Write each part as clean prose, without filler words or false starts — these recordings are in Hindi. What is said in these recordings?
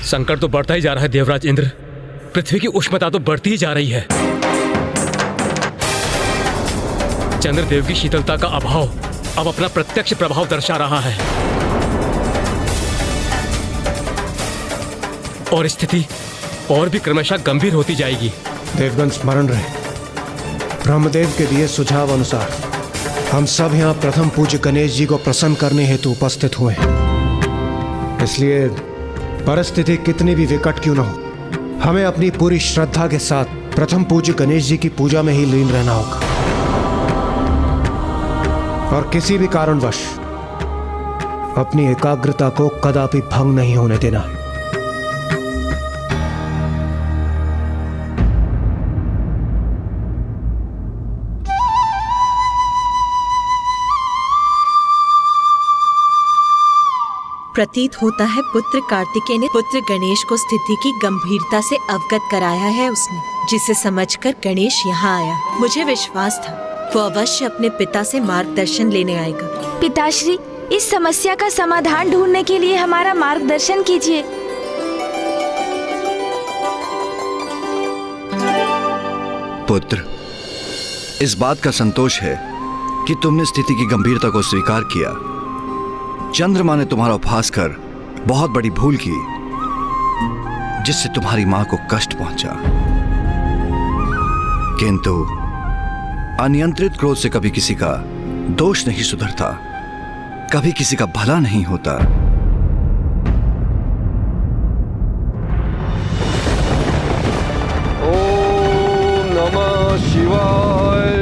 संकट तो बढ़ता ही जा रहा है देवराज इंद्र। पृथ्वी की उष्णता तो बढ़ती ही जा रही है। चंद्रदेव की शीतलता का अभाव अब अपना प्रत्यक्ष प्रभाव दर्शा रहा है और स्थिति और भी क्रमशः गंभीर होती जाएगी। देवगण स्मरण रहे, ब्रह्मदेव के दिए सुझाव अनुसार हम सब यहाँ प्रथम पूज्य गणेश जी को प्रसन्न करने हेतु उपस्थित हुए हैं। इसलिए परिस्थिति कितनी भी विकट क्यों न हो, हमें अपनी पूरी श्रद्धा के साथ प्रथम पूज्य गणेश जी की पूजा में ही लीन रहना होगा और किसी भी कारणवश अपनी एकाग्रता को कदापि भंग नहीं होने देना। प्रतीत होता है पुत्र कार्तिकेय ने पुत्र गणेश को स्थिति की गंभीरता से अवगत कराया है उसने, जिसे समझकर गणेश यहाँ आया। मुझे विश्वास था वो अवश्य अपने पिता से मार्गदर्शन लेने आएगा। पिताश्री, इस समस्या का समाधान ढूंढने के लिए हमारा मार्गदर्शन कीजिए। पुत्र, इस बात का संतोष है कि तुमने स्थिति की गंभीरता को स्वीकार किया। चंद्रमा ने तुम्हारा उपहास कर बहुत बड़ी भूल की, जिससे तुम्हारी मां को कष्ट पहुंचा। किंतु अनियंत्रित क्रोध से कभी किसी का दोष नहीं सुधरता, कभी किसी का भला नहीं होता। ओम नमः शिवाय।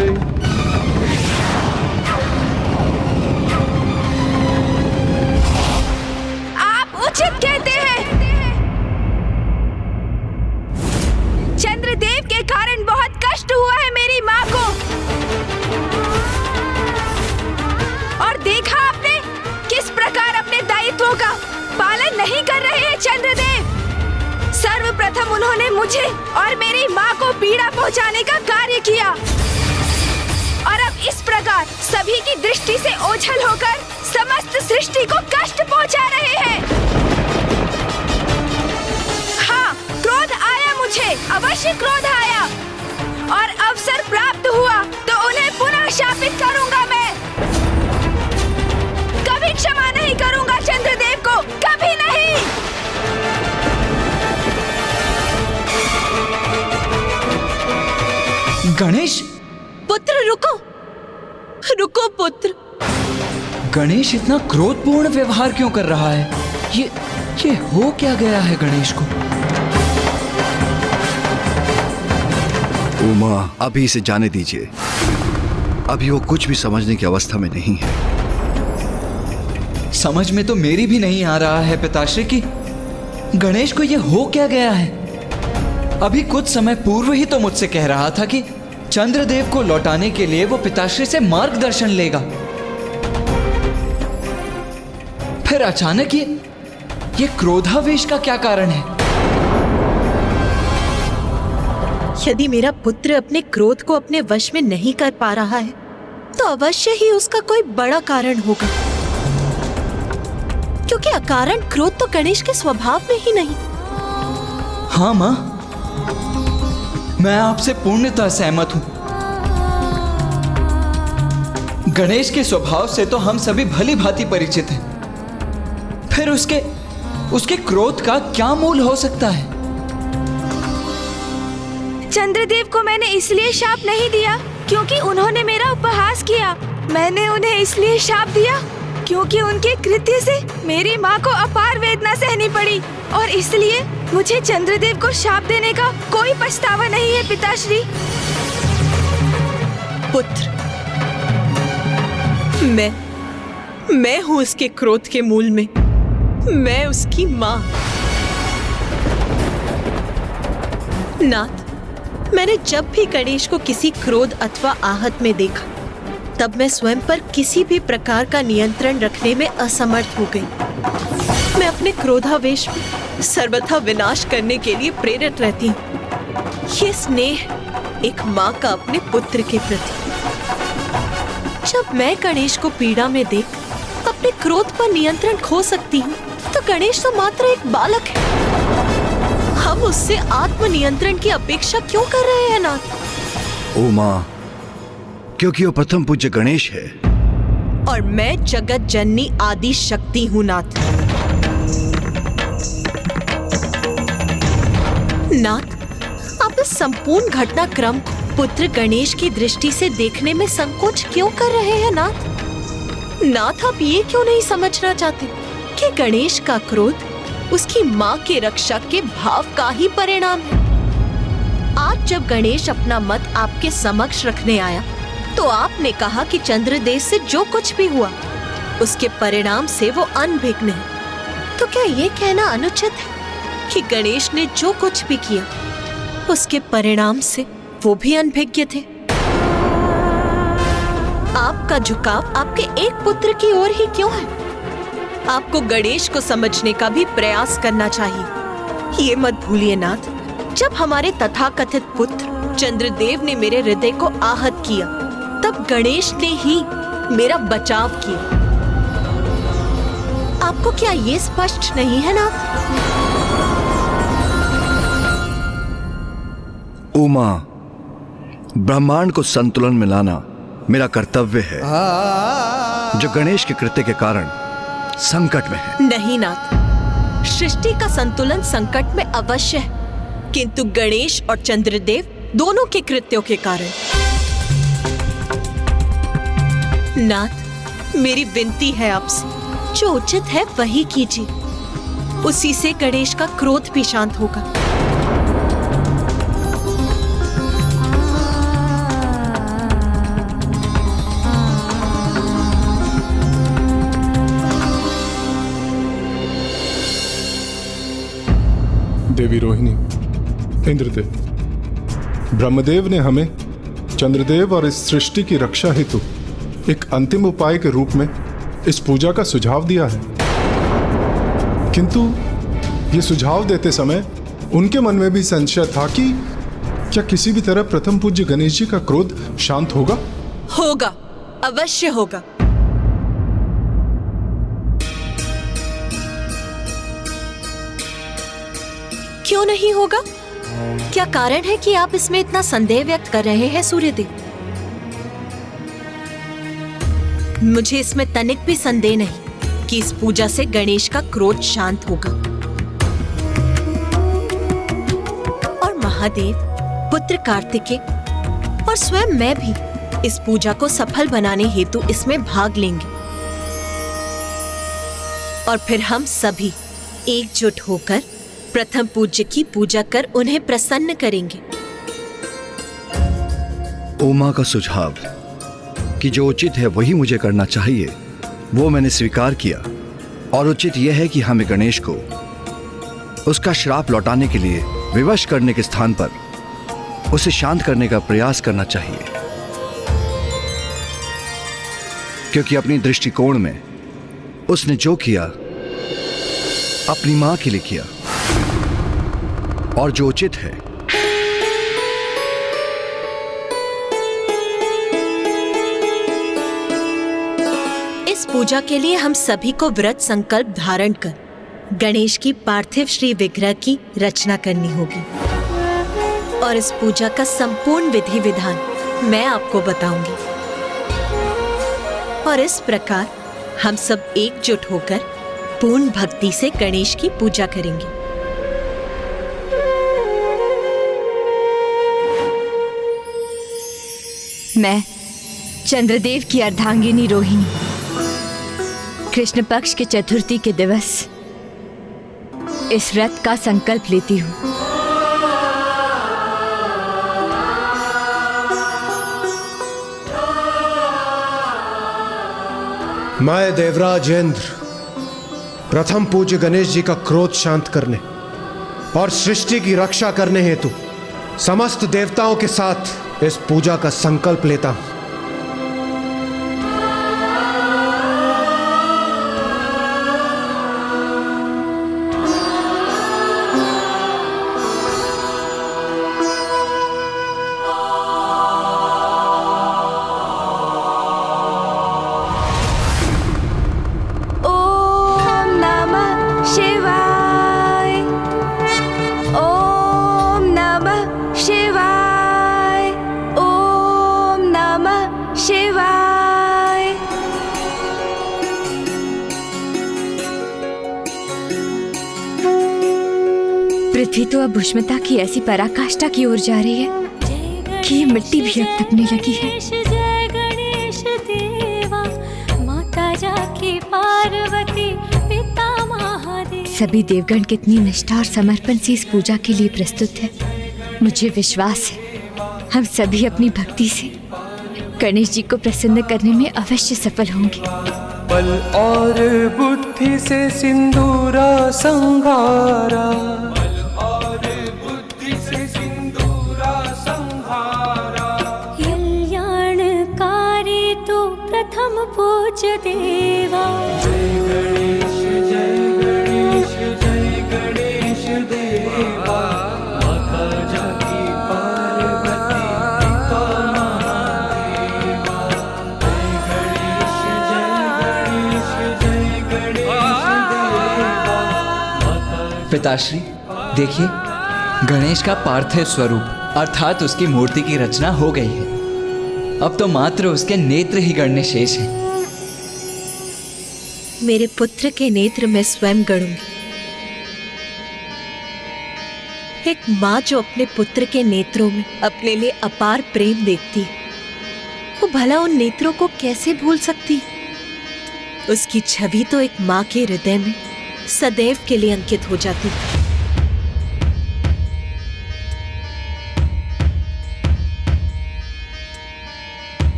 उचित कहते हैं। चंद्रदेव के कारण बहुत कष्ट हुआ है मेरी माँ को। और देखा आपने किस प्रकार अपने दायित्वों का पालन नहीं कर रहे हैं चंद्रदेव। सर्वप्रथम उन्होंने मुझे और मेरी माँ को पीड़ा पहुँचाने का कार्य किया और अब इस प्रकार सभी की दृष्टि से ओझल होकर समस्त सृष्टि को कष्ट पहुँचा रहे हैं। क्रोध आया, मुझे अवश्य क्रोध आया और अवसर प्राप्त हुआ तो उन्हें पुनः शापित करूंगा। मैं कभी क्षमा नहीं करूंगा चंद्रदेव को, कभी नहीं। गणेश पुत्र रुको, रुको पुत्र। गणेश इतना क्रोधपूर्ण व्यवहार क्यों कर रहा है? ये हो क्या गया है गणेश को? उमा, अभी इसे जाने दीजिए। अभी वो कुछ भी समझने की अवस्था में नहीं है। समझ में तो मेरी भी नहीं आ रहा है पिताश्री कि गणेश को ये हो क्या गया है। अभी कुछ समय पूर्व ही तो मुझसे कह रहा था कि चंद्रदेव को लौटाने के लिए वो पिताश्री से मार्गदर्शन लेगा। फिर अचानक ये क्रोधावेश का क्या कारण है? यदि मेरा पुत्र अपने क्रोध को अपने वश में नहीं कर पा रहा है तो अवश्य ही उसका कोई बड़ा कारण होगा, क्योंकि अकारण क्रोध तो गणेश के स्वभाव में ही नहीं। हाँ माँ, मैं आपसे पूर्णतः सहमत हूं। गणेश के स्वभाव से तो हम सभी भली भांति परिचित हैं। फिर उसके क्रोध का क्या मूल हो सकता है? चंद्रदेव को मैंने इसलिए शाप नहीं दिया क्योंकि उन्होंने मेरा उपहास किया। मैंने उन्हें इसलिए शाप दिया क्योंकि उनके कृत्य से मेरी माँ को अपार वेदना सहनी पड़ी, और इसलिए मुझे चंद्रदेव को शाप देने का कोई पछतावा नहीं है पिताश्री। पुत्र, मैं हूँ उसके क्रोध के मूल में। मैं उसकी माँ। नाथ, मैंने जब भी गणेश को किसी क्रोध अथवा आहत में देखा तब मैं स्वयं पर किसी भी प्रकार का नियंत्रण रखने में असमर्थ हो गई। मैं अपने क्रोधावेश में सर्वथा विनाश करने के लिए प्रेरित रहती हूँ। ये स्नेह एक माँ का अपने पुत्र के प्रति। जब मैं गणेश को पीड़ा में देख अपने क्रोध पर नियंत्रण खो सकती हूँ तो गणेश तो मात्र एक बालक है। हम उससे आत्मनियंत्रण की अपेक्षा क्यों कर रहे हैं नाथ? उमा, क्योंकि वो प्रथम पूज्य गणेश है और मैं जगत जननी आदि शक्ति हूं नाथ। नाथ, आप इस संपूर्ण घटनाक्रम को पुत्र गणेश की दृष्टि से देखने में संकोच क्यों कर रहे हैं नाथ? नाथ, आप ये क्यों नहीं समझना चाहते कि गणेश का क्रोध उसकी माँ के रक्षा के भाव का ही परिणाम है? आज जब गणेश अपना मत आपके समक्ष रखने आया तो आपने कहा कि चंद्रदेव से जो कुछ भी हुआ उसके परिणाम से वो अनभिज्ञ है। तो क्या ये कहना अनुचित है कि गणेश ने जो कुछ भी किया उसके परिणाम से वो भी अनभिज्ञ थे? आपका झुकाव आपके एक पुत्र की ओर ही क्यों है? आपको गणेश को समझने का भी प्रयास करना चाहिए। ये मत भूलिए नाथ, जब हमारे तथाकथित पुत्र चंद्रदेव ने मेरे हृदय को आहत किया तब गणेश ने ही मेरा बचाव किया। आपको क्या ये स्पष्ट नहीं है नाथ? उमा, ब्रह्मांड को संतुलन में लाना मेरा कर्तव्य है, जो गणेश के कृत्य के कारण संकट में है। नहीं नाथ, सृष्टि का संतुलन संकट में अवश्य है, किंतु गणेश और चंद्रदेव दोनों के कृत्यों के कारण। नाथ, मेरी विनती है आपसे, जो उचित है वही कीजिए। उसी से गणेश का क्रोध भी शांत होगा। देवी रोहिणी, इंद्रदेव, ब्रह्मदेव ने हमें चंद्रदेव और इस सृष्टि की रक्षा हेतु एक अंतिम उपाय के रूप में इस पूजा का सुझाव दिया है, किंतु ये सुझाव देते समय उनके मन में भी संशय था कि क्या किसी भी तरह प्रथम पूज्य गणेश जी का क्रोध शांत होगा? होगा, अवश्य होगा। क्यों नहीं होगा? क्या कारण है कि आप इसमें इतना संदेह व्यक्त कर रहे हैं सूर्यदेव? मुझे इसमें तनिक भी संदेह नहीं कि इस पूजा से गणेश का क्रोध शांत होगा। और महादेव, पुत्र कार्तिकेय और स्वयं मैं भी इस पूजा को सफल बनाने हेतु इसमें भाग लेंगे। और फिर हम सभी एकजुट होकर प्रथम पूज्य की पूजा कर उन्हें प्रसन्न करेंगे। उमा का सुझाव कि जो उचित है वही मुझे करना चाहिए, वो मैंने स्वीकार किया। और उचित यह है कि हमें गणेश को उसका श्राप लौटाने के लिए विवश करने के स्थान पर उसे शांत करने का प्रयास करना चाहिए, क्योंकि अपनी दृष्टिकोण में उसने जो किया अपनी मां के लिए किया, और जो उचित है इस पूजा के लिए हम सभी को व्रत संकल्प धारण कर गणेश की पार्थिव श्री विग्रह की रचना करनी होगी। और इस पूजा का संपूर्ण विधि विधान मैं आपको बताऊंगी। और इस प्रकार हम सब एकजुट होकर पूर्ण भक्ति से गणेश की पूजा करेंगे। मैं चंद्रदेव की अर्धांगिनी रोहिणी कृष्ण पक्ष के चतुर्थी के दिवस इस व्रत का संकल्प लेती हूँ। मैं देवराज इंद्र प्रथम पूज्य गणेश जी का क्रोध शांत करने और सृष्टि की रक्षा करने हेतु समस्त देवताओं के साथ इस पूजा का संकल्प लेता हूं। ओम नमः शिवाय। ओम पृथ्वी तो अब उष्णता की ऐसी पराकाष्ठा की ओर जा रही है कि ये मिट्टी भी अब तपने लगी है। जय गणेश देवा, माता जाकी पार्वती, पिता महादेव। सभी देवगण कितनी निष्ठा और समर्पण से इस पूजा के लिए प्रस्तुत है। मुझे विश्वास है हम सभी अपनी भक्ति से गणेश जी को प्रसन्न करने में अवश्य सफल होंगे। बल और बुद्धि से सिंदूरा संघारा, बल और बुद्धि से सिंदूरा संघारा। कल्याणकारी तो प्रथम पूज्य देवा। जय गणेश जय गणेश जय गणेश देवा, माता जाकी पार्वती, पिता महादेवा। जय गणेश जय गणेश देवा, माता। पिताश्री देखिए, गणेश का पार्थिव स्वरूप अर्थात उसकी मूर्ति की रचना हो गई है। अब तो मात्र उसके नेत्र ही गणने शेष हैं। मेरे पुत्र के नेत्र मैं स्वयं गढ़ूंगी। एक माँ जो अपने पुत्र के नेत्रों में अपने लिए अपार प्रेम देखती है, वो भला उन नेत्रों को कैसे भूल सकती? उसकी छवि तो एक माँ के हृदय में सदैव के लिए अंकित हो जाती है।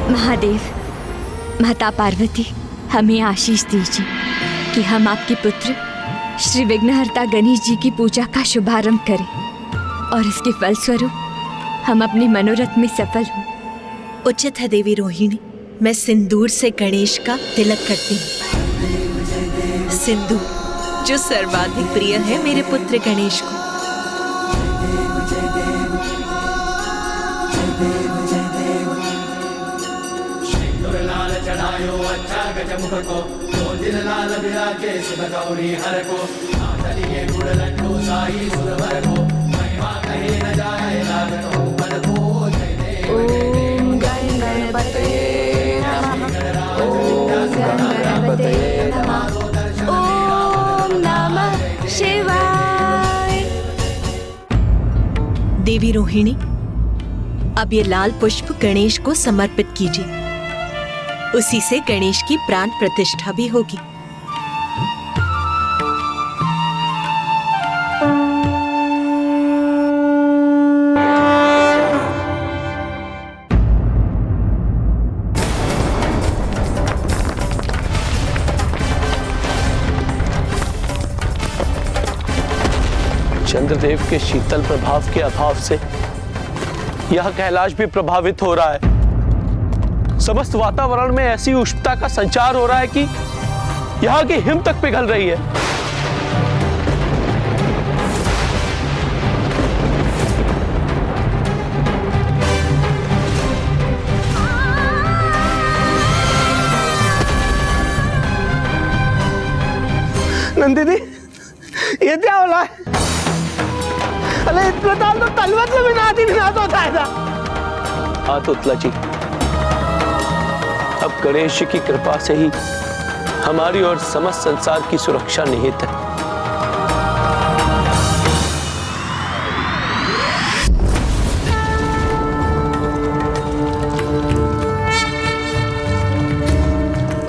महादेव, माता पार्वती, हमें आशीष दीजिए कि हम आपके पुत्र श्री विघ्नहर्ता गणेश जी की पूजा का शुभारंभ करें और इसके फलस्वरूप हम अपने मनोरथ में सफल हों। उचित है देवी रोहिणी, मैं सिंदूर से गणेश का तिलक करती हूँ। सिंदूर जो सर्वाधिक प्रिय है मेरे पुत्र गणेश को। ओम गणपते नमः, ओम गणपते नमः, ओम नमः शिवाय। देवी रोहिणी, अब ये लाल पुष्प गणेश को समर्पित कीजिए। उसी से गणेश की प्राण प्रतिष्ठा भी होगी। चंद्रदेव के शीतल प्रभाव के अभाव से यह कैलाश भी प्रभावित हो रहा है। समस्त वातावरण में ऐसी उष्णता का संचार हो रहा है कि यहां की हिम तक पिघल रही है। नंदिनी, ये क्या हो रहा है? अरे इतना ताल तो तलवत में विनाश होता है ना। हाँ तो उत्तला जी, अब गणेश की कृपा से ही हमारी और समस्त संसार की सुरक्षा निहित है।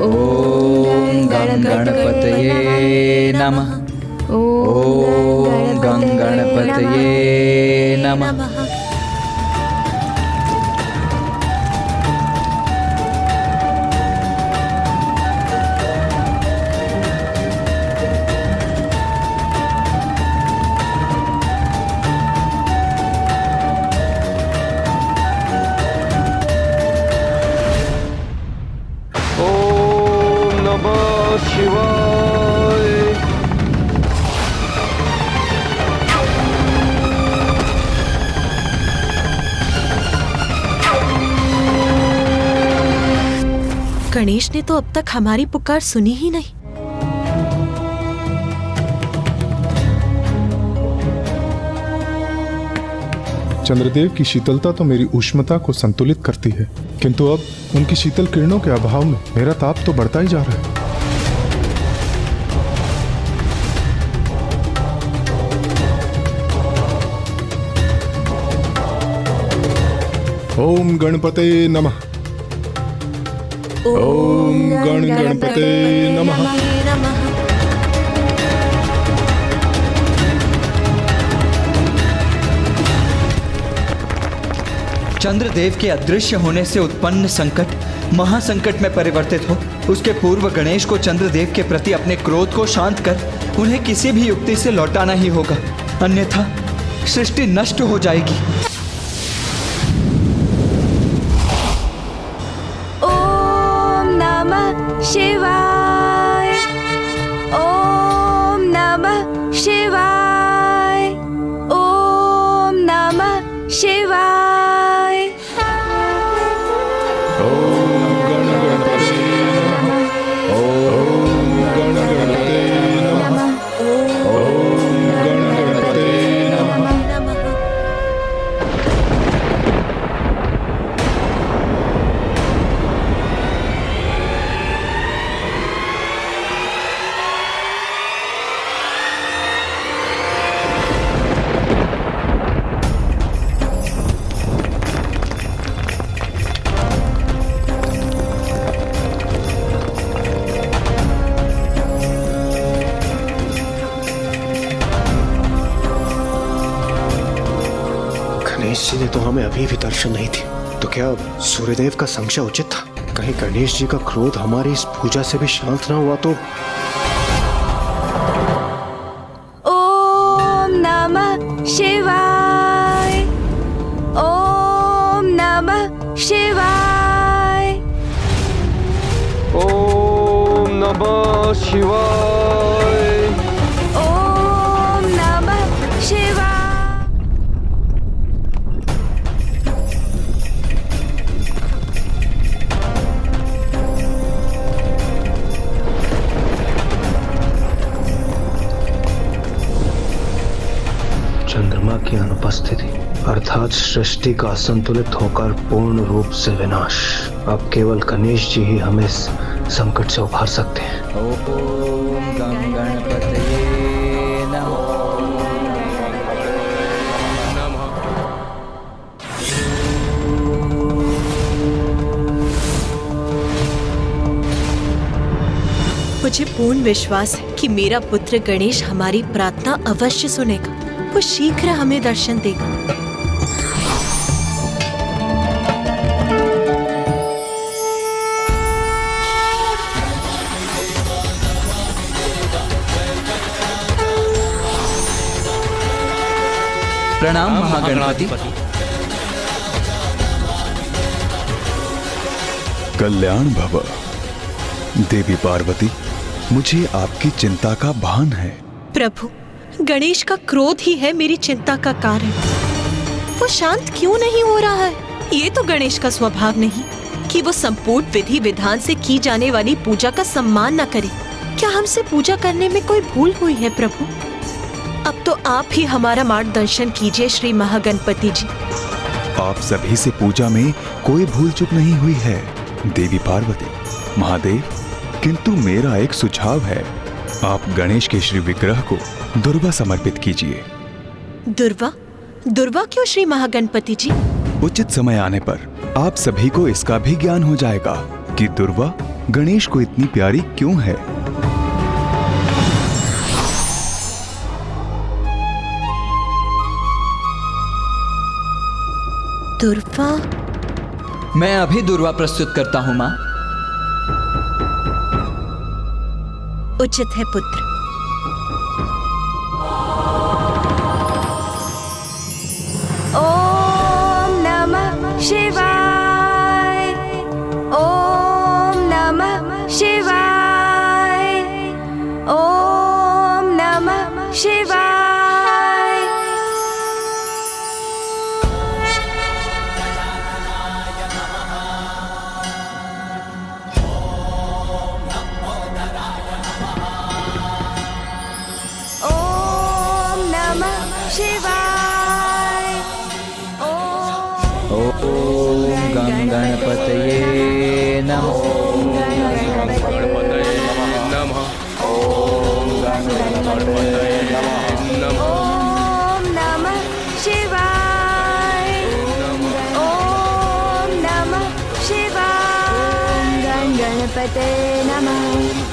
ओम गणपतये नमः, ओम गणपतये नमः। नमः शिवाय। गणेश ने तो अब तक हमारी पुकार सुनी ही नहीं। चंद्रदेव की शीतलता तो मेरी ऊष्मता को संतुलित करती है, किंतु अब उनकी शीतल किरणों के अभाव में मेरा ताप तो बढ़ता ही जा रहा है। ओम गणपते नमः। ओम गणपते नमः। चंद्रदेव के अदृश्य होने से उत्पन्न संकट महासंकट में परिवर्तित हो, उसके पूर्व गणेश को चंद्रदेव के प्रति अपने क्रोध को शांत कर उन्हें किसी भी युक्ति से लौटाना ही होगा, अन्यथा सृष्टि नष्ट हो जाएगी। ओम नमः शिवाय। ओम नमः शिवाय। ओम नमः शिवाय। गणेश जी ने तो हमें अभी भी दर्शन नहीं दी, तो क्या सूर्यदेव का संशय उचित था? कहीं गणेश जी का क्रोध हमारी इस पूजा से भी शांत ना हुआ तो? ओम नमः शिवाय। ओम नमः शिवाय। ओम नमः शिवाय। ओम नमः शिवाय। चंद्रमा की अनुपस्थिति अर्थात सृष्टि का असंतुलित होकर पूर्ण रूप से विनाश। अब केवल गणेश जी ही हमें इस संकट से उभार सकते हैं। ओम गं गणपतये नमः। मुझे पूर्ण विश्वास है कि मेरा पुत्र गणेश हमारी प्रार्थना अवश्य सुनेगा। वो शीघ्र हमें दर्शन देगा। प्रणाम महागणपति। कल्याण भव। देवी पार्वती, मुझे आपकी चिंता का भान है। प्रभु, गणेश का क्रोध ही है मेरी चिंता का कारण। वो शांत क्यों नहीं हो रहा है? ये तो गणेश का स्वभाव नहीं कि वो संपूर्ण विधि विधान से की जाने वाली पूजा का सम्मान न करे। क्या हमसे पूजा करने में कोई भूल हुई है प्रभु? अब तो आप ही हमारा मार्गदर्शन कीजिए श्री महागणपति जी। आप सभी से पूजा में कोई भूल चूक नहीं हुई है देवी पार्वती, महादेव। किंतु मेरा एक सुझाव है, आप गणेश के श्री विग्रह को दुर्वा समर्पित कीजिए। दुर्वा? दुर्वा क्यों श्री महागणपति जी? उचित समय आने पर आप सभी को इसका भी ज्ञान हो जाएगा कि दुर्वा गणेश को इतनी प्यारी क्यों है। दुर्वा? मैं अभी दुर्वा प्रस्तुत करता हूँ माँ। उचित है पुत्र। ओम नमः शिवाय। शिवाय। शिवाय। ओम नमः शिवाय। ओम गणपतये नमः। ओम नमः शिवाय। ओम नमः शिवाय। गणपते नमः।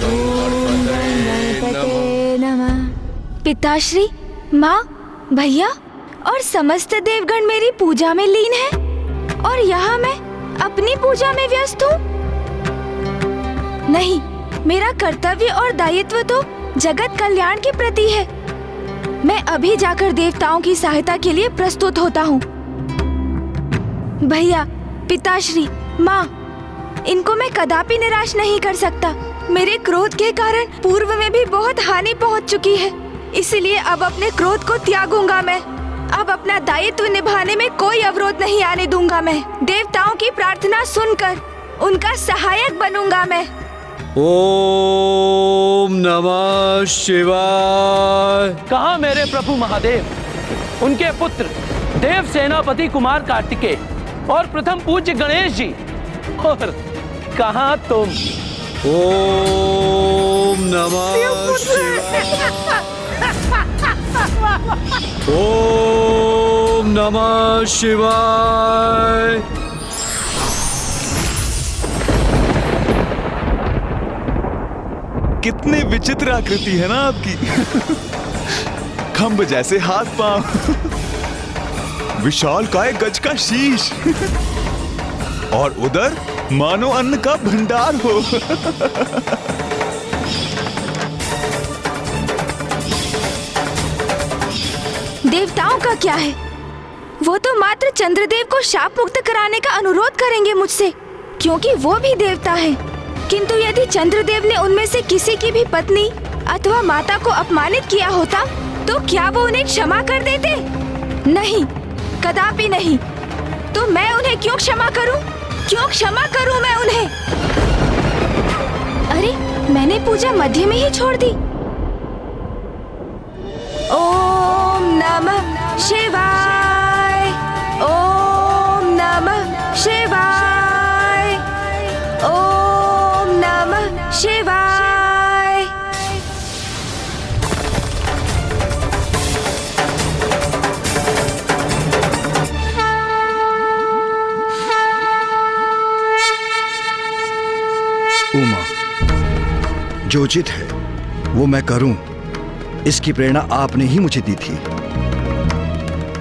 ओम गणपते नमः। पिताश्री, माँ, भैया और समस्त देवगण मेरी पूजा में लीन है और यहाँ मैं अपनी पूजा में व्यस्त हूँ। नहीं, मेरा कर्तव्य और दायित्व तो जगत कल्याण के प्रति है। मैं अभी जाकर देवताओं की सहायता के लिए प्रस्तुत होता हूँ। भैया, पिताश्री, माँ, इनको मैं कदापि निराश नहीं कर सकता। मेरे क्रोध के कारण पूर्व में भी बहुत हानि पहुँच चुकी है, इसलिए अब अपने क्रोध को त्यागूंगा मैं। अब अपना दायित्व निभाने में कोई अवरोध नहीं आने दूंगा मैं। देवताओं की प्रार्थना सुनकर उनका सहायक बनूंगा मैं। ओम नमः शिवाय। कहाँ मेरे प्रभु महादेव, उनके पुत्र देव सेनापति कुमार कार्तिकेय और प्रथम पूज्य गणेश जी, और कहाँ तुम? ओम नमः शिवाय। ओम नमः शिवाय। कितनी विचित्र आकृति है ना आपकी। खंभ जैसे हाथ पांव, विशाल काय गज का शीश, और उधर मानो अन्न का भंडार हो। देवताओं का क्या है? वो तो मात्र चंद्रदेव को शाप मुक्त कराने का अनुरोध करेंगे मुझसे, क्योंकि वो भी देवता हैं। किंतु यदि चंद्रदेव ने उनमें से किसी की भी पत्नी अथवा माता को अपमानित किया होता, तो क्या वो उन्हें क्षमा कर देते? नहीं, कदापि नहीं। तो मैं उन्हें क्यों क्षमा करूं? क्यों क्षमा करूं मैं उन्हें? अरे, मैंने पूजा मध्य में ही छोड़ दी। ओम नमः शिवाय। ओम नमः शिवाय। ओम नमः शिवाय। उमा, जो उचित है वो मैं करूं, इसकी प्रेरणा आपने ही मुझे दी थी।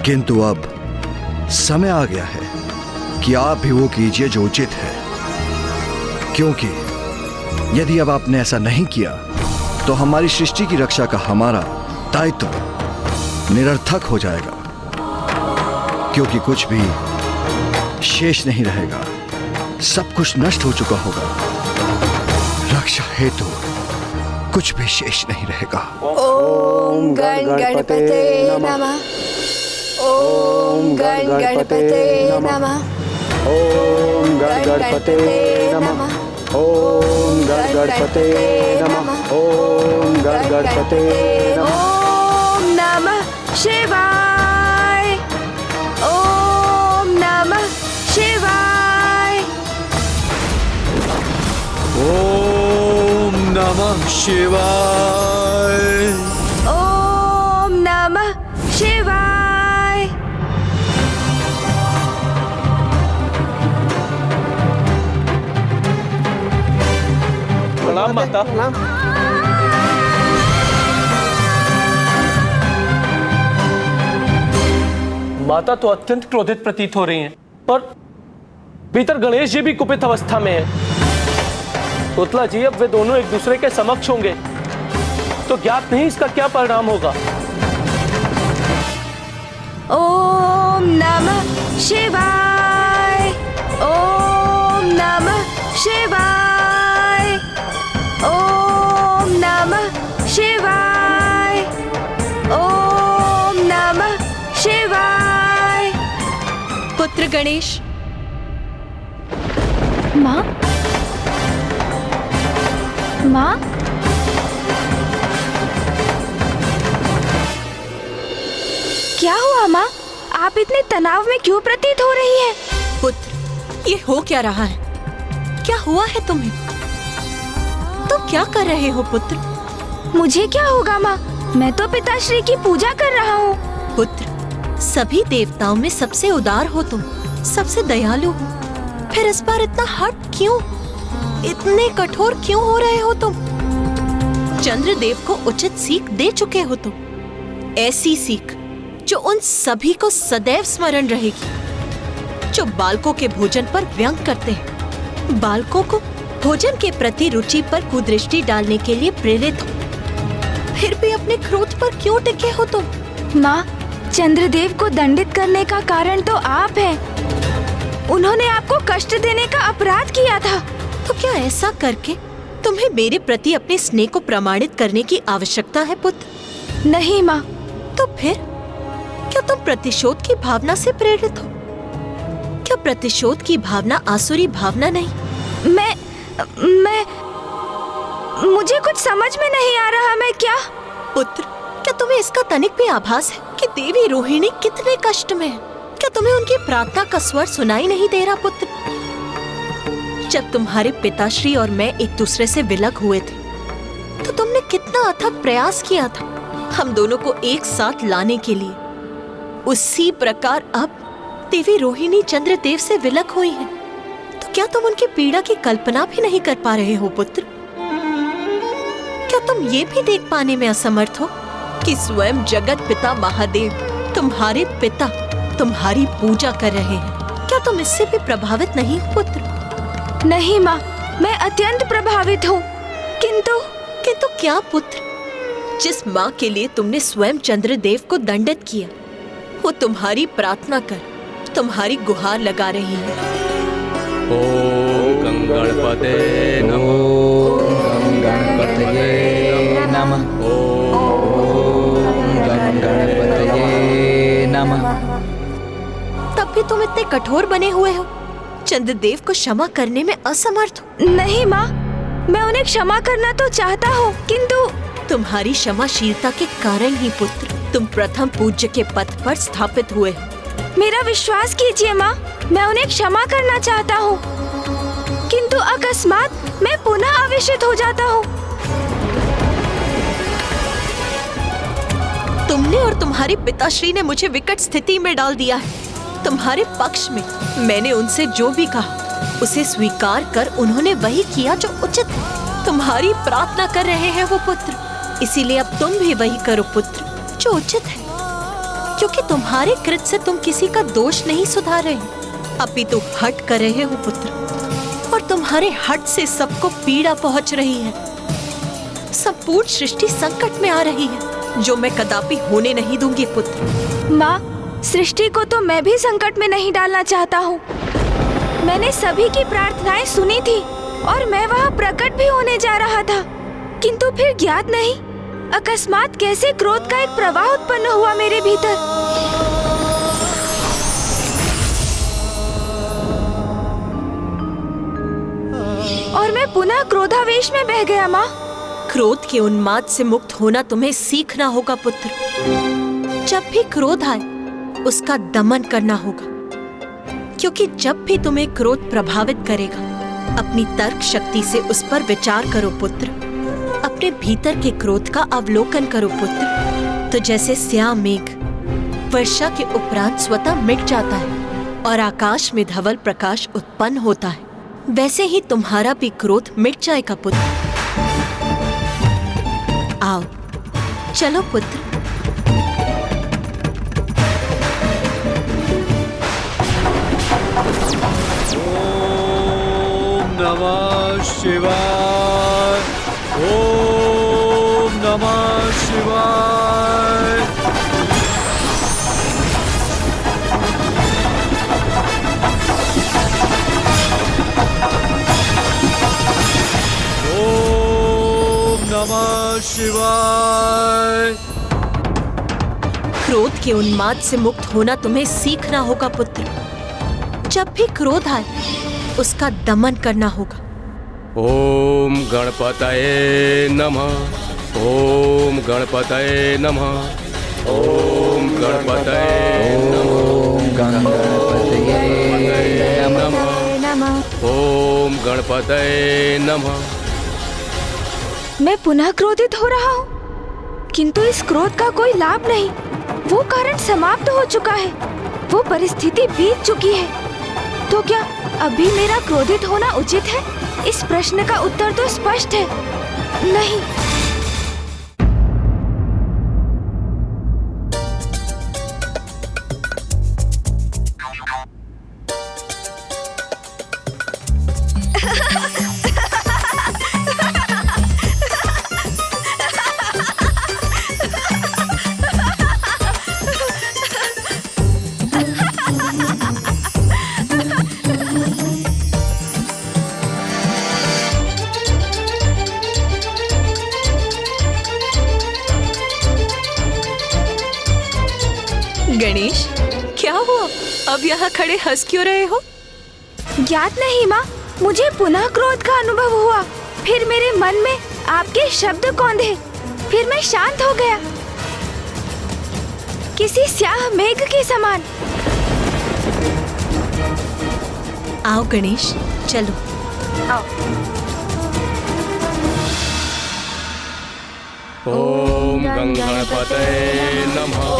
किंतु अब समय आ गया है कि आप भी वो कीजिए जो उचित है, क्योंकि यदि अब आपने ऐसा नहीं किया तो हमारी सृष्टि की रक्षा का हमारा दायित्व निरर्थक हो जाएगा, क्योंकि कुछ भी शेष नहीं रहेगा, सब कुछ नष्ट हो चुका होगा। रक्षा हेतु कुछ भी शेष नहीं रहेगा। ओम गणपते नमः। ओम गणपते नमः। ओम गणपते नमः। ओम गणपते नमः। ओम गणपते नमः। ओम नमः शिवाय। ओम नमः शिवाय। ओम नमः शिवाय। ओम नमः शिवाय। प्रणाम माता। माता तो अत्यंत क्रोधित प्रतीत हो रही हैं और भीतर गणेश जी भी कुपित अवस्था में है। पुतला जी, अब वे दोनों एक दूसरे के समक्ष होंगे तो ज्ञात नहीं इसका क्या परिणाम होगा। ओम नमः शिवाय। ओम नमः शिवाय। ओम नमः शिवाय। माँ, क्या हुआ माँ? आप इतने तनाव में क्यों प्रतीत हो रही हैं? पुत्र, ये हो क्या रहा है? क्या हुआ है तुम्हें? तुम क्या कर रहे हो पुत्र? मुझे क्या होगा माँ? मैं तो पिताश्री की पूजा कर रहा हूँ। पुत्र, सभी देवताओं में सबसे उदार हो तुम, सबसे दयालु हो, फिर इस बार इतना हट क्यों? इतने कठोर क्यों हो रहे हो तुम? चंद्रदेव को उचित सीख दे चुके हो तुम, ऐसी सीख जो उन सभी को सदैव स्मरण रहेगी, जो बालकों के भोजन पर व्यंग करते हैं, बालकों को भोजन के प्रति रुचि पर कुदृष्टि डालने के लिए प्रेरित हो। फिर भी अपने क्रोध पर क्यों टिके हो तुम? माँ, चंद्रदेव को दंडित करने का कारण तो आप हैं। उन्होंने आपको कष्ट देने का अपराध किया था। तो क्या ऐसा करके तुम्हें मेरे प्रति अपने स्नेह को प्रमाणित करने की आवश्यकता है पुत्र? नहीं माँ। तो फिर क्या तुम प्रतिशोध की भावना से प्रेरित हो? क्या प्रतिशोध की भावना आसुरी भावना नहीं? मैं मुझे कुछ समझ में नहीं आ रहा। मैं क्या? पुत्र, क्या तुम्हें इसका तनिक भी आभास है कि देवी रोहिणी कितने कष्ट में है? क्या तुम्हें उनकी प्रार्थना का स्वर सुनाई नहीं दे रहा पुत्र? जब तुम्हारे पिताश्री और मैं एक दूसरे से विलग हुए थे, तो तुमने कितना अथक प्रयास किया था हम दोनों को एक साथ लाने के लिए। उसी प्रकार अब देवी रोहिणी चंद्रदेव से विलग हुई है, तो क्या तुम उनकी पीड़ा की कल्पना भी नहीं कर पा रहे हो पुत्र? क्या तुम ये भी देख पाने में असमर्थ हो कि स्वयं जगत पिता महादेव, तुम्हारे पिता, तुम्हारी पूजा कर रहे हैं? क्या तुम इससे भी प्रभावित नहीं हो पुत्र? नहीं माँ, मैं अत्यंत प्रभावित हूँ। किंतु क्या पुत्र? जिस माँ के लिए तुमने स्वयं चंद्रदेव को दंडित किया, वो तुम्हारी प्रार्थना कर, तुम्हारी गुहार लगा रही है। ओम गणपते नमः। गणपतये नमः। ओम गणपतये नमः। तब भी तुम इतने कठोर बने हुए हो, चंद्रदेव को क्षमा करने में असमर्थ हो। नहीं माँ, मैं उन्हें क्षमा करना तो चाहता हूँ, किंतु तुम्हारी क्षमाशीलता के कारण ही पुत्र तुम प्रथम पूज्य के पद पर स्थापित हुए हो। मेरा विश्वास कीजिए माँ, मैं उन्हें क्षमा करना चाहता हूँ, किंतु अकस्मात मैं पुनः आवेशित हो जाता हूँ। तुमने और तुम्हारे पिताश्री ने मुझे विकट स्थिति में डाल दिया है। तुम्हारे पक्ष में मैंने उनसे जो भी कहा उसे स्वीकार कर उन्होंने वही किया जो उचित है। तुम्हारी प्रार्थना कर रहे हैं वो पुत्र, इसीलिए अब तुम भी वही करो पुत्र जो उचित है, क्योंकि तुम्हारे कृत्य से तुम किसी का दोष नहीं सुधार रहे, अपितु हट कर रहे हो पुत्र, और तुम्हारे हट से सबको पीड़ा पहुंच रही है। संपूर्ण सृष्टि संकट में आ रही है, जो मैं कदापि होने नहीं दूंगी पुत्र। माँ, सृष्टि को तो मैं भी संकट में नहीं डालना चाहता हूँ। मैंने सभी की प्रार्थनाएं सुनी थी और मैं वहाँ प्रकट भी होने जा रहा था, किंतु फिर ज्ञात नहीं अकस्मात कैसे क्रोध का एक प्रवाह उत्पन्न हुआ मेरे भीतर। और मैं पुनः क्रोधावेश में बह गया। माँ, क्रोध के उन्माद से मुक्त होना तुम्हें सीखना होगा पुत्र। जब भी क्रोध आए उसका दमन करना होगा, क्योंकि जब भी तुम्हें क्रोध प्रभावित करेगा अपनी तर्क शक्ति से उस पर विचार करो पुत्र। अपने भीतर के क्रोध का अवलोकन करो पुत्र। तो जैसे स्याह मेघ वर्षा के उपरांत स्वतः मिट जाता है और आकाश में धवल प्रकाश उत्पन्न होता है, वैसे ही तुम्हारा भी क्रोध मिट जाएगा पुत्र। आओ चलो पुत्र। नमः शिवाय। ओम नमः शिवाय। ओम नमः शिवाय। क्रोध के उन्माद से मुक्त होना तुम्हें सीखना होगा पुत्र। जब भी क्रोध आए उसका दमन करना होगा, ओम गणपतये नमः। ओम गणपतये नमः। ओम गणपतये नमः। ओम गणपतये नमः। मैं पुनः क्रोधित हो रहा हूँ, किंतु इस क्रोध का कोई लाभ नहीं। वो कारण समाप्त हो चुका है, वो परिस्थिति बीत चुकी है। तो क्या अभी मेरा क्रोधित होना उचित है? इस प्रश्न का उत्तर तो स्पष्ट है, नहीं। गणेश, क्या हुआ? अब यहाँ खड़े हंस क्यों रहे हो? ज्ञात नहीं माँ, मुझे पुनः क्रोध का अनुभव हुआ। फिर मेरे मन में आपके शब्द कौंधे, फिर मैं शांत हो गया, किसी स्याह मेघ के समान। आओ गणेश, चलो। आओ। ओम गणपतये नमः।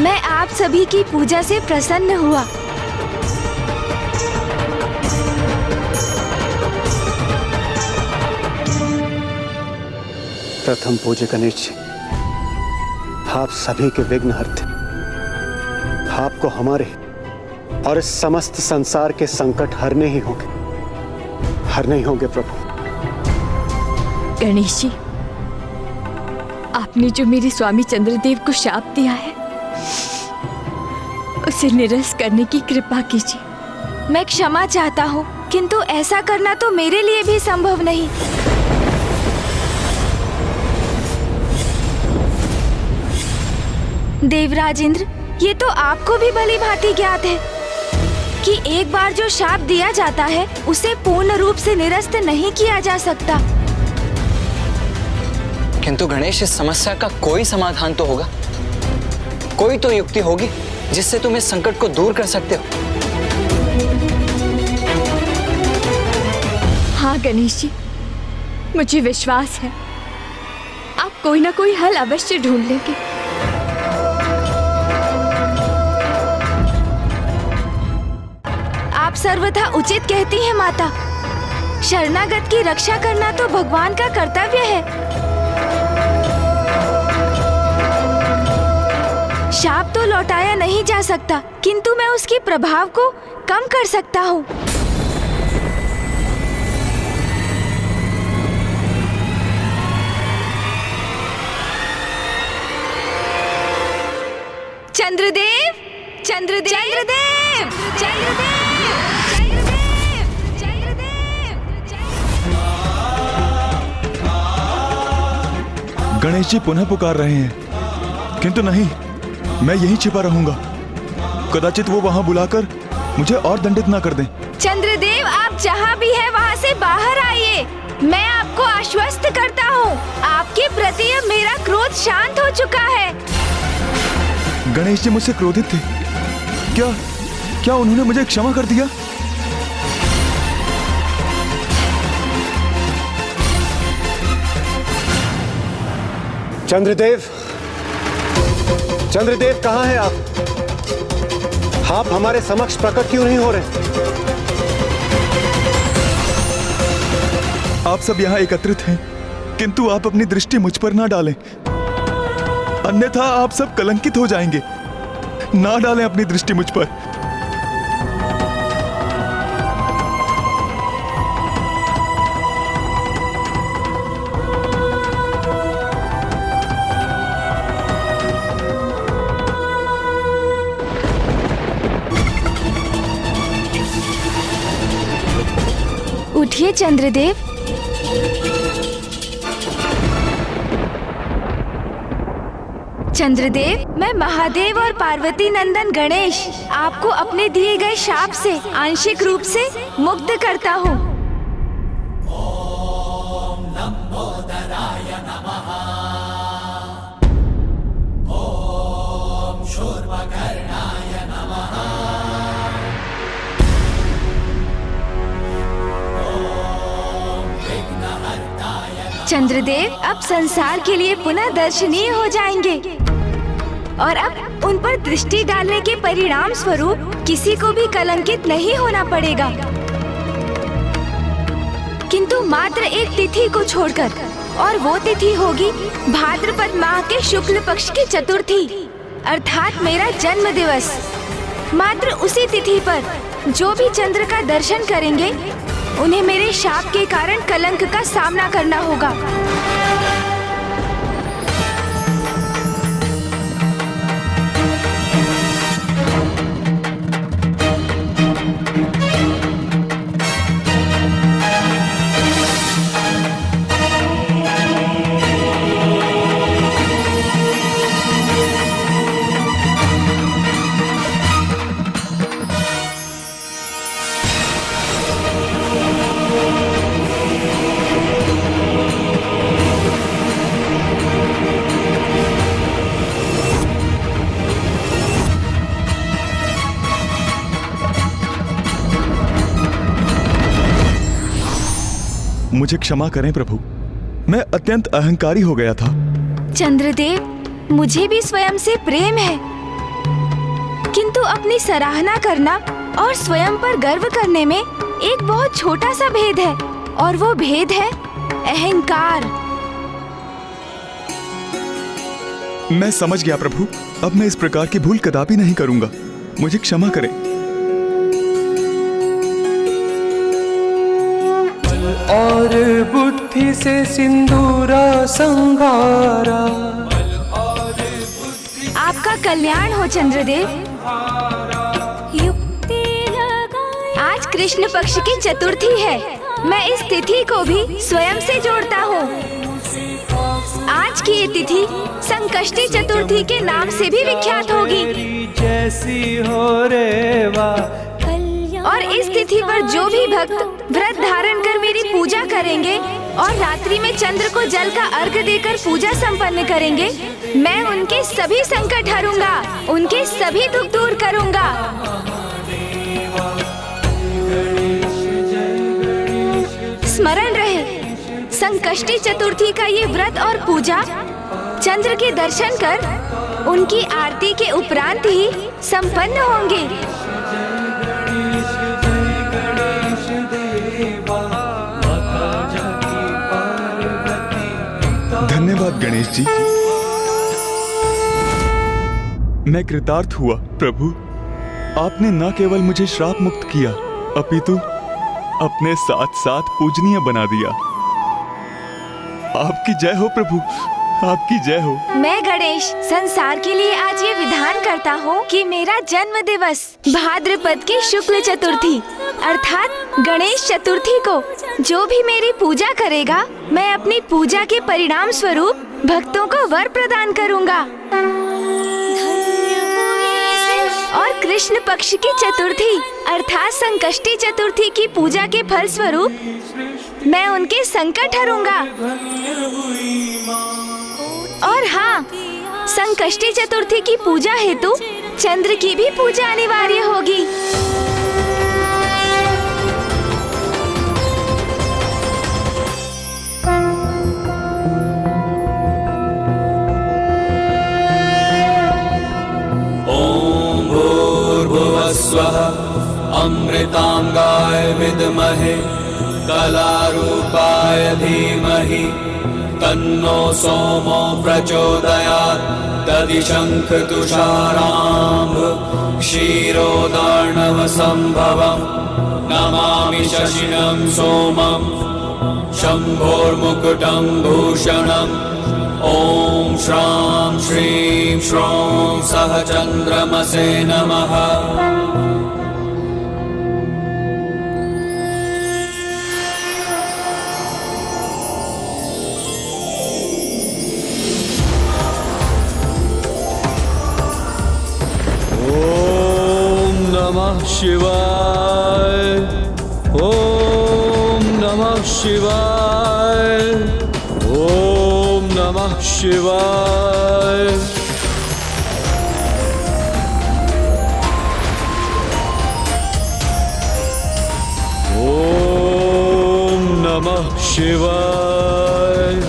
मैं आप सभी की पूजा से प्रसन्न हुआ। प्रथम पूज्य गणेश जी, आप सभी के विघ्न हरते। आपको हमारे और इस समस्त संसार के संकट हरने ही होंगे प्रभु। गणेश जी, आपने जो मेरे स्वामी चंद्रदेव को शाप दिया है, उसे निरस्त करने की कृपा कीजिए। मैं क्षमा चाहता हूँ, किंतु ऐसा करना तो मेरे लिए भी संभव नहीं। देवराज इंद्र, ये तो आपको भी भली भांति ज्ञात है कि एक बार जो शाप दिया जाता है उसे पूर्ण रूप से निरस्त नहीं किया जा सकता। किंतु गणेश, इस समस्या का कोई समाधान तो होगा, कोई तो युक्ति होगी जिससे तुम इस संकट को दूर कर सकते हो। हाँ गणेश जी, मुझे विश्वास है आप कोई ना कोई हल अवश्य ढूंढ लेंगे। आप सर्वथा उचित कहती हैं माता। शरणागत की रक्षा करना तो भगवान का कर्तव्य है। शाप तो लौटाया नहीं जा सकता, किंतु मैं उसके प्रभाव को कम कर सकता हूँ। चंद्रदेव, चंद्रदेव, चंद्रदेव, चंद्रदेव, गणेश जी पुनः पुकार रहे हैं, किंतु नहीं, मैं यहीं छिपा रहूंगा। कदाचित वो वहां बुलाकर मुझे और दंडित ना कर दें। चंद्रदेव, आप जहाँ भी हैं वहाँ से बाहर आइए। मैं आपको आश्वस्त करता हूँ, आपके प्रति अब मेरा क्रोध शांत हो चुका है। गणेश जी मुझसे क्रोधित थे, क्या उन्होंने मुझे क्षमा कर दिया? चंद्रदेव, चंद्रदेव कहाँ हैं आप? आप हमारे समक्ष प्रकट क्यों नहीं हो रहे? आप सब यहाँ एकत्रित हैं, किंतु आप अपनी दृष्टि मुझ पर ना डालें, अन्यथा आप सब कलंकित हो जाएंगे। ना डालें अपनी दृष्टि मुझ पर। उठिए चंद्रदेव। चंद्रदेव, मैं महादेव और पार्वती नंदन गणेश आपको अपने दिए गए शाप से आंशिक रूप से मुक्त करता हूँ। चंद्रदेव अब संसार के लिए पुनः दर्शनीय हो जाएंगे और अब उन पर दृष्टि डालने के परिणाम स्वरूप किसी को भी कलंकित नहीं होना पड़ेगा, किंतु मात्र एक तिथि को छोड़कर, और वो तिथि होगी भाद्रपद माह के शुक्ल पक्ष की चतुर्थी अर्थात मेरा जन्म दिवस। मात्र उसी तिथि पर जो भी चंद्र का दर्शन करेंगे उन्हें मेरे शाप के कारण कलंक का सामना करना होगा। मुझे क्षमा करें प्रभु, मैं अत्यंत अहंकारी हो गया था। चंद्रदेव, मुझे भी स्वयं से प्रेम है, किंतु अपनी सराहना करना और स्वयं पर गर्व करने में एक बहुत छोटा सा भेद है, और वो भेद है अहंकार। मैं समझ गया प्रभु, अब मैं इस प्रकार की भूल कदापि नहीं करूंगा, मुझे क्षमा करें। और बुद्धि से सिंदूरा संगारा। आपका कल्याण हो चंद्रदेव। आज कृष्ण पक्ष की चतुर्थी है, मैं इस तिथि को भी स्वयं से जोड़ता हूँ। आज की ये तिथि संकष्टी चतुर्थी के नाम से भी विख्यात होगी। जैसी हो रेवा। और इस तिथि पर जो भी भक्त व्रत धारण कर मेरी पूजा करेंगे और रात्रि में चंद्र को जल का अर्घ्य देकर पूजा संपन्न करेंगे, मैं उनके सभी संकट हरूंगा, उनके सभी दुख दूर करूंगा। स्मरण रहे, संकष्टी चतुर्थी का ये व्रत और पूजा चंद्र के दर्शन कर उनकी आरती के उपरांत ही संपन्न होंगे। धन्यवाद गणेश जी, मैं कृतार्थ हुआ प्रभु। आपने न केवल मुझे श्राप मुक्त किया, अपितु अपने साथ साथ पूजनीय बना दिया। आपकी जय हो प्रभु, आपकी जय हो। मैं गणेश संसार के लिए आज ये विधान करता हूँ कि मेरा जन्म दिवस भाद्रपद की शुक्ल चतुर्थी अर्थात गणेश चतुर्थी को जो भी मेरी पूजा करेगा, मैं अपनी पूजा के परिणाम स्वरूप भक्तों को वर प्रदान करूँगा। और कृष्ण पक्ष की चतुर्थी अर्थात संकष्टी चतुर्थी की पूजा के फल स्वरूप मैं उनके संकट हरूंगा। और हाँ, संकष्टी चतुर्थी की पूजा हेतु चंद्र की भी पूजा अनिवार्य होगी। ओम भूर्भुवस्वः अमृतांगाय विद्महे कलारूपाय धीमहि तन्नो सोमो प्रचोदयात्। दधिशंख तुषाराम्भ क्षीरोदार्णव संभवम् नमामि शशिनं सोमं शम्भोर्मुकुटं भूषणम्। ओम श्रां श्रीं श्रौं सह चंद्रमसे नमः। शिवाय, ओम नमः शिवाय, ओम नमः शिवाय। ओम नमः शिवाय,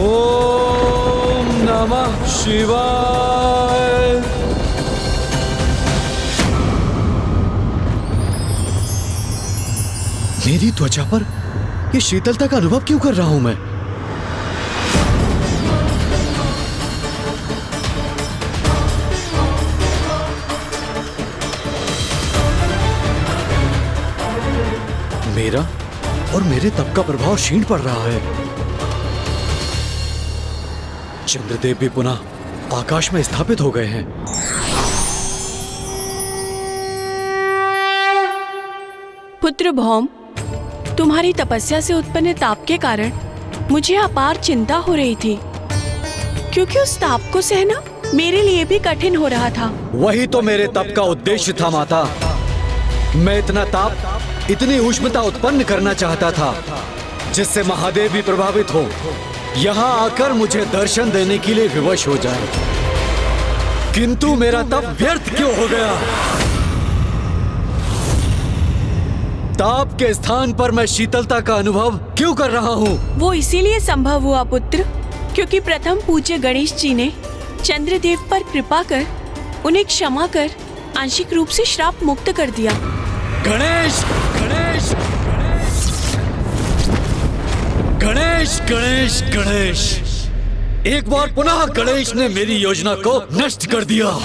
ओम नमः शिवाय। मेरी त्वचा पर ये शीतलता का अनुभव क्यों कर रहा हूं मैं? मेरा और मेरे तप का प्रभाव क्षीण पड़ रहा है। चंद्रदेव भी पुनः आकाश में स्थापित हो गए हैं। पुत्र भौम, तुम्हारी तपस्या से उत्पन्न ताप के कारण मुझे अपार चिंता हो रही थी, क्योंकि उस ताप को सहना मेरे लिए भी कठिन हो रहा था। वही तो मेरे तप का उद्देश्य था माता। मैं इतना ताप, इतनी उष्णता उत्पन्न करना चाहता था जिससे महादेव भी प्रभावित हो, यहाँ आकर मुझे दर्शन देने के लिए विवश हो जाए। किंतु मेरा तप व्यर्थ क्यों हो गया? ताप के स्थान पर मैं शीतलता का अनुभव क्यों कर रहा हूँ? वो इसीलिए संभव हुआ पुत्र, क्योंकि प्रथम पूज्य गणेश जी ने चंद्रदेव पर कृपा कर उन्हें क्षमा कर आंशिक रूप से श्राप मुक्त कर दिया। गणेश गणेश गणेश गणेश गणेश, एक बार पुनः गणेश ने मेरी योजना को नष्ट कर दिया।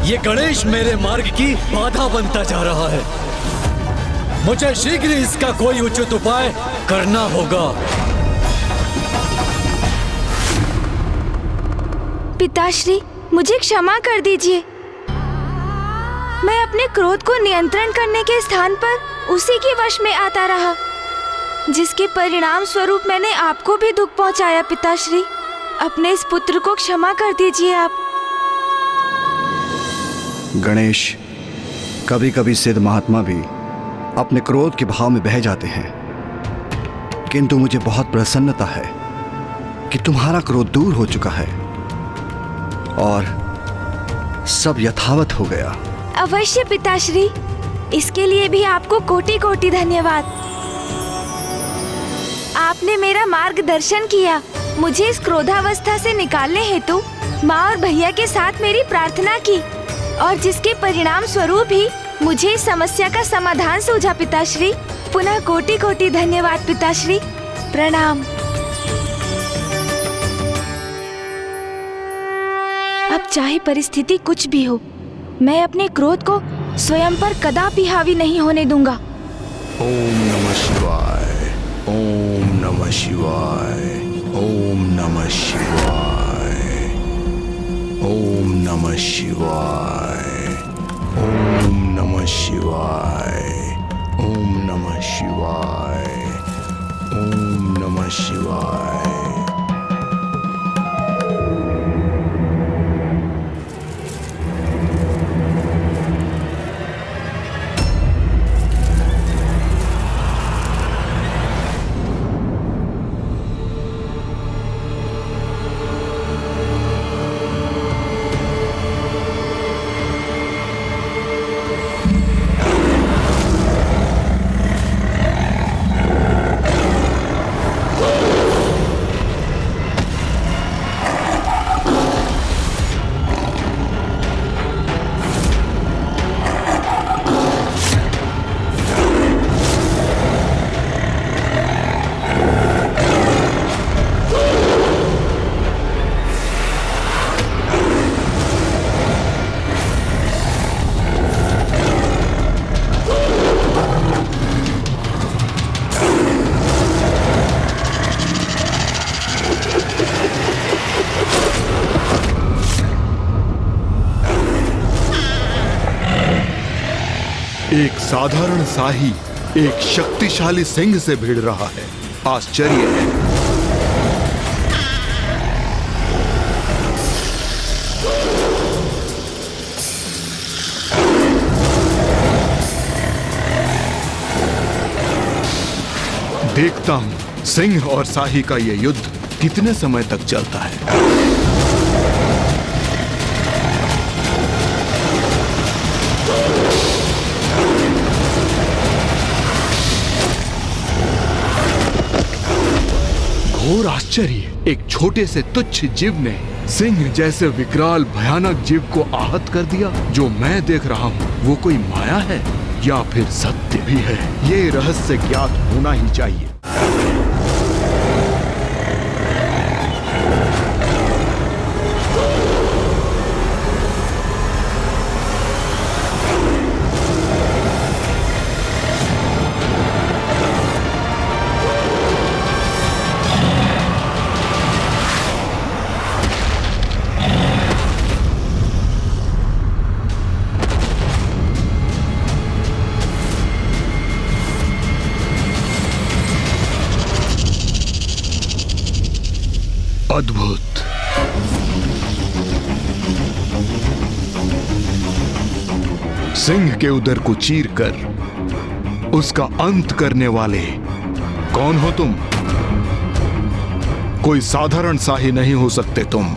ये गणेश मेरे मार्ग की बाधा बनता जा रहा है। मुझे शीघ्र इसका कोई उचित उपाय करना होगा। पिताश्री, मुझे क्षमा कर दीजिए। मैं अपने क्रोध को नियंत्रण करने के स्थान पर उसी के वश में आता रहा, जिसके परिणाम स्वरूप मैंने आपको भी दुख पहुंचाया। पिताश्री, अपने इस पुत्र को क्षमा कर दीजिए आप। गणेश, कभी कभी सिद्ध महात्मा भी अपने क्रोध के भाव में बह जाते हैं, किंतु मुझे बहुत प्रसन्नता है कि तुम्हारा क्रोध दूर हो चुका है और सब यथावत हो गया। अवश्य पिताश्री, इसके लिए भी आपको कोटि कोटि धन्यवाद। आपने मेरा मार्गदर्शन किया। मुझे इस क्रोधावस्था से निकालने हेतु माँ और भैया के साथ मेरी प्रार्थना की, और जिसके परिणाम स्वरूप ही मुझे इस समस्या का समाधान सूझा। पिताश्री, पुनः कोटि कोटि धन्यवाद पिताश्री। प्रणाम। अब चाहे परिस्थिति कुछ भी हो, मैं अपने क्रोध को स्वयं पर कदापि हावी नहीं होने दूंगा। ओम नमः शिवाय, ओम नमः शिवाय, ओम नमः शिवाय, ओम नमः शिवाय, ओम नमः शिवाय, ओम नमः शिवाय, ओम नमः शिवाय। एक साधारण शाही एक शक्तिशाली सिंह से भिड़ रहा है। आश्चर्य है। देखता हूं सिंह और शाही का ये युद्ध कितने समय तक चलता है। घोर आश्चर्य, एक छोटे से तुच्छ जीव ने सिंह जैसे विकराल भयानक जीव को आहत कर दिया। जो मैं देख रहा हूँ वो कोई माया है या फिर सत्य भी है, ये रहस्य ज्ञात होना ही चाहिए। अद्भुत। सिंह के उदर को चीरकर उसका अंत करने वाले कौन हो तुम? कोई साधारण शाही नहीं हो सकते तुम।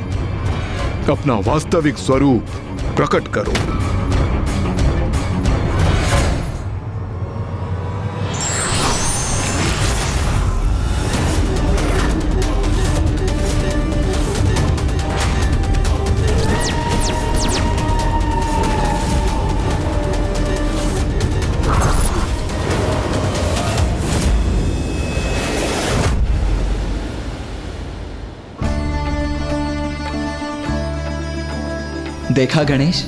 अपना वास्तविक स्वरूप प्रकट करो। देखा गणेश,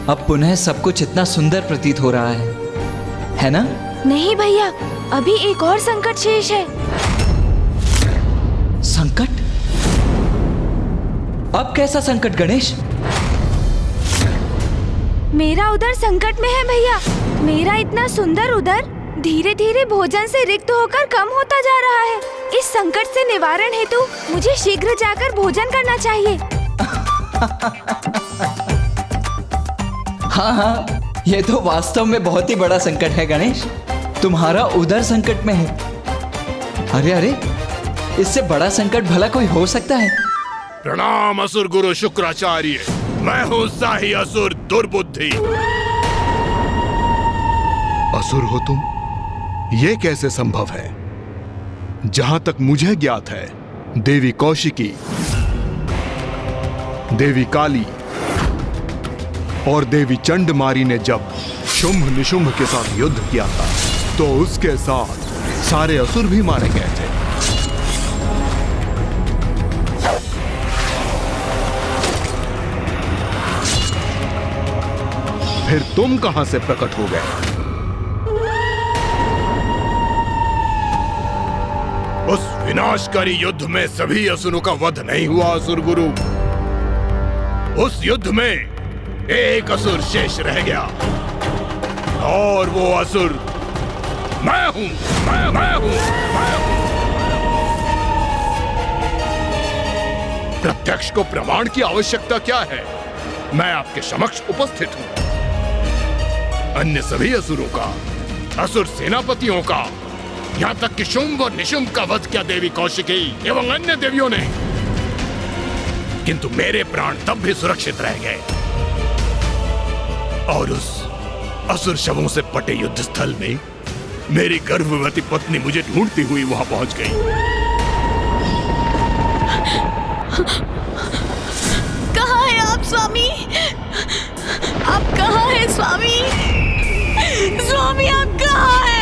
अब पुनः सब कुछ इतना सुंदर प्रतीत हो रहा है ना? नहीं भैया, अभी एक और संकट शेष है। संकट? अब कैसा संकट गणेश? मेरा उदर संकट में है भैया। मेरा इतना सुंदर उदर धीरे धीरे भोजन से रिक्त होकर कम होता जा रहा है। इस संकट से निवारण हेतु मुझे शीघ्र जाकर भोजन करना चाहिए। हाँ, ये तो वास्तव में बहुत ही बड़ा संकट है गणेश। तुम्हारा उदर संकट में है। अरे, इससे बड़ा संकट भला कोई हो सकता है? प्रणाम असुर गुरु शुक्राचार्य। मैं हूँ शाही असुर दुर्बुद्धि। असुर हो तुम? ये कैसे संभव है? जहां तक मुझे ज्ञात है, देवी कौशिकी, देवी काली और देवी चंडमारी ने जब शुंभ निशुंभ के साथ युद्ध किया था तो उसके साथ सारे असुर भी मारे गए थे। फिर तुम कहां से प्रकट हो गए? उस विनाशकारी युद्ध में सभी असुरों का वध नहीं हुआ असुर गुरु। उस युद्ध में एक असुर शेष रह गया और वो असुर मैं हूं। मैं हूं। प्रत्यक्ष को प्रमाण की आवश्यकता क्या है? मैं आपके समक्ष उपस्थित हूं। अन्य सभी असुरों का, असुर सेनापतियों का, यहां तक कि शुंभ और निशुंभ का वध किया देवी कौशिकी एवं अन्य देवियों ने, किंतु मेरे प्राण तब भी सुरक्षित रह गए। और उस असुर शवों से पटे युद्ध स्थल में मेरी गर्भवती पत्नी मुझे ढूंढती हुई वहां पहुंच गई। कहाँ है आप स्वामी? आप कहाँ हैं स्वामी? स्वामी आप कहाँ हैं?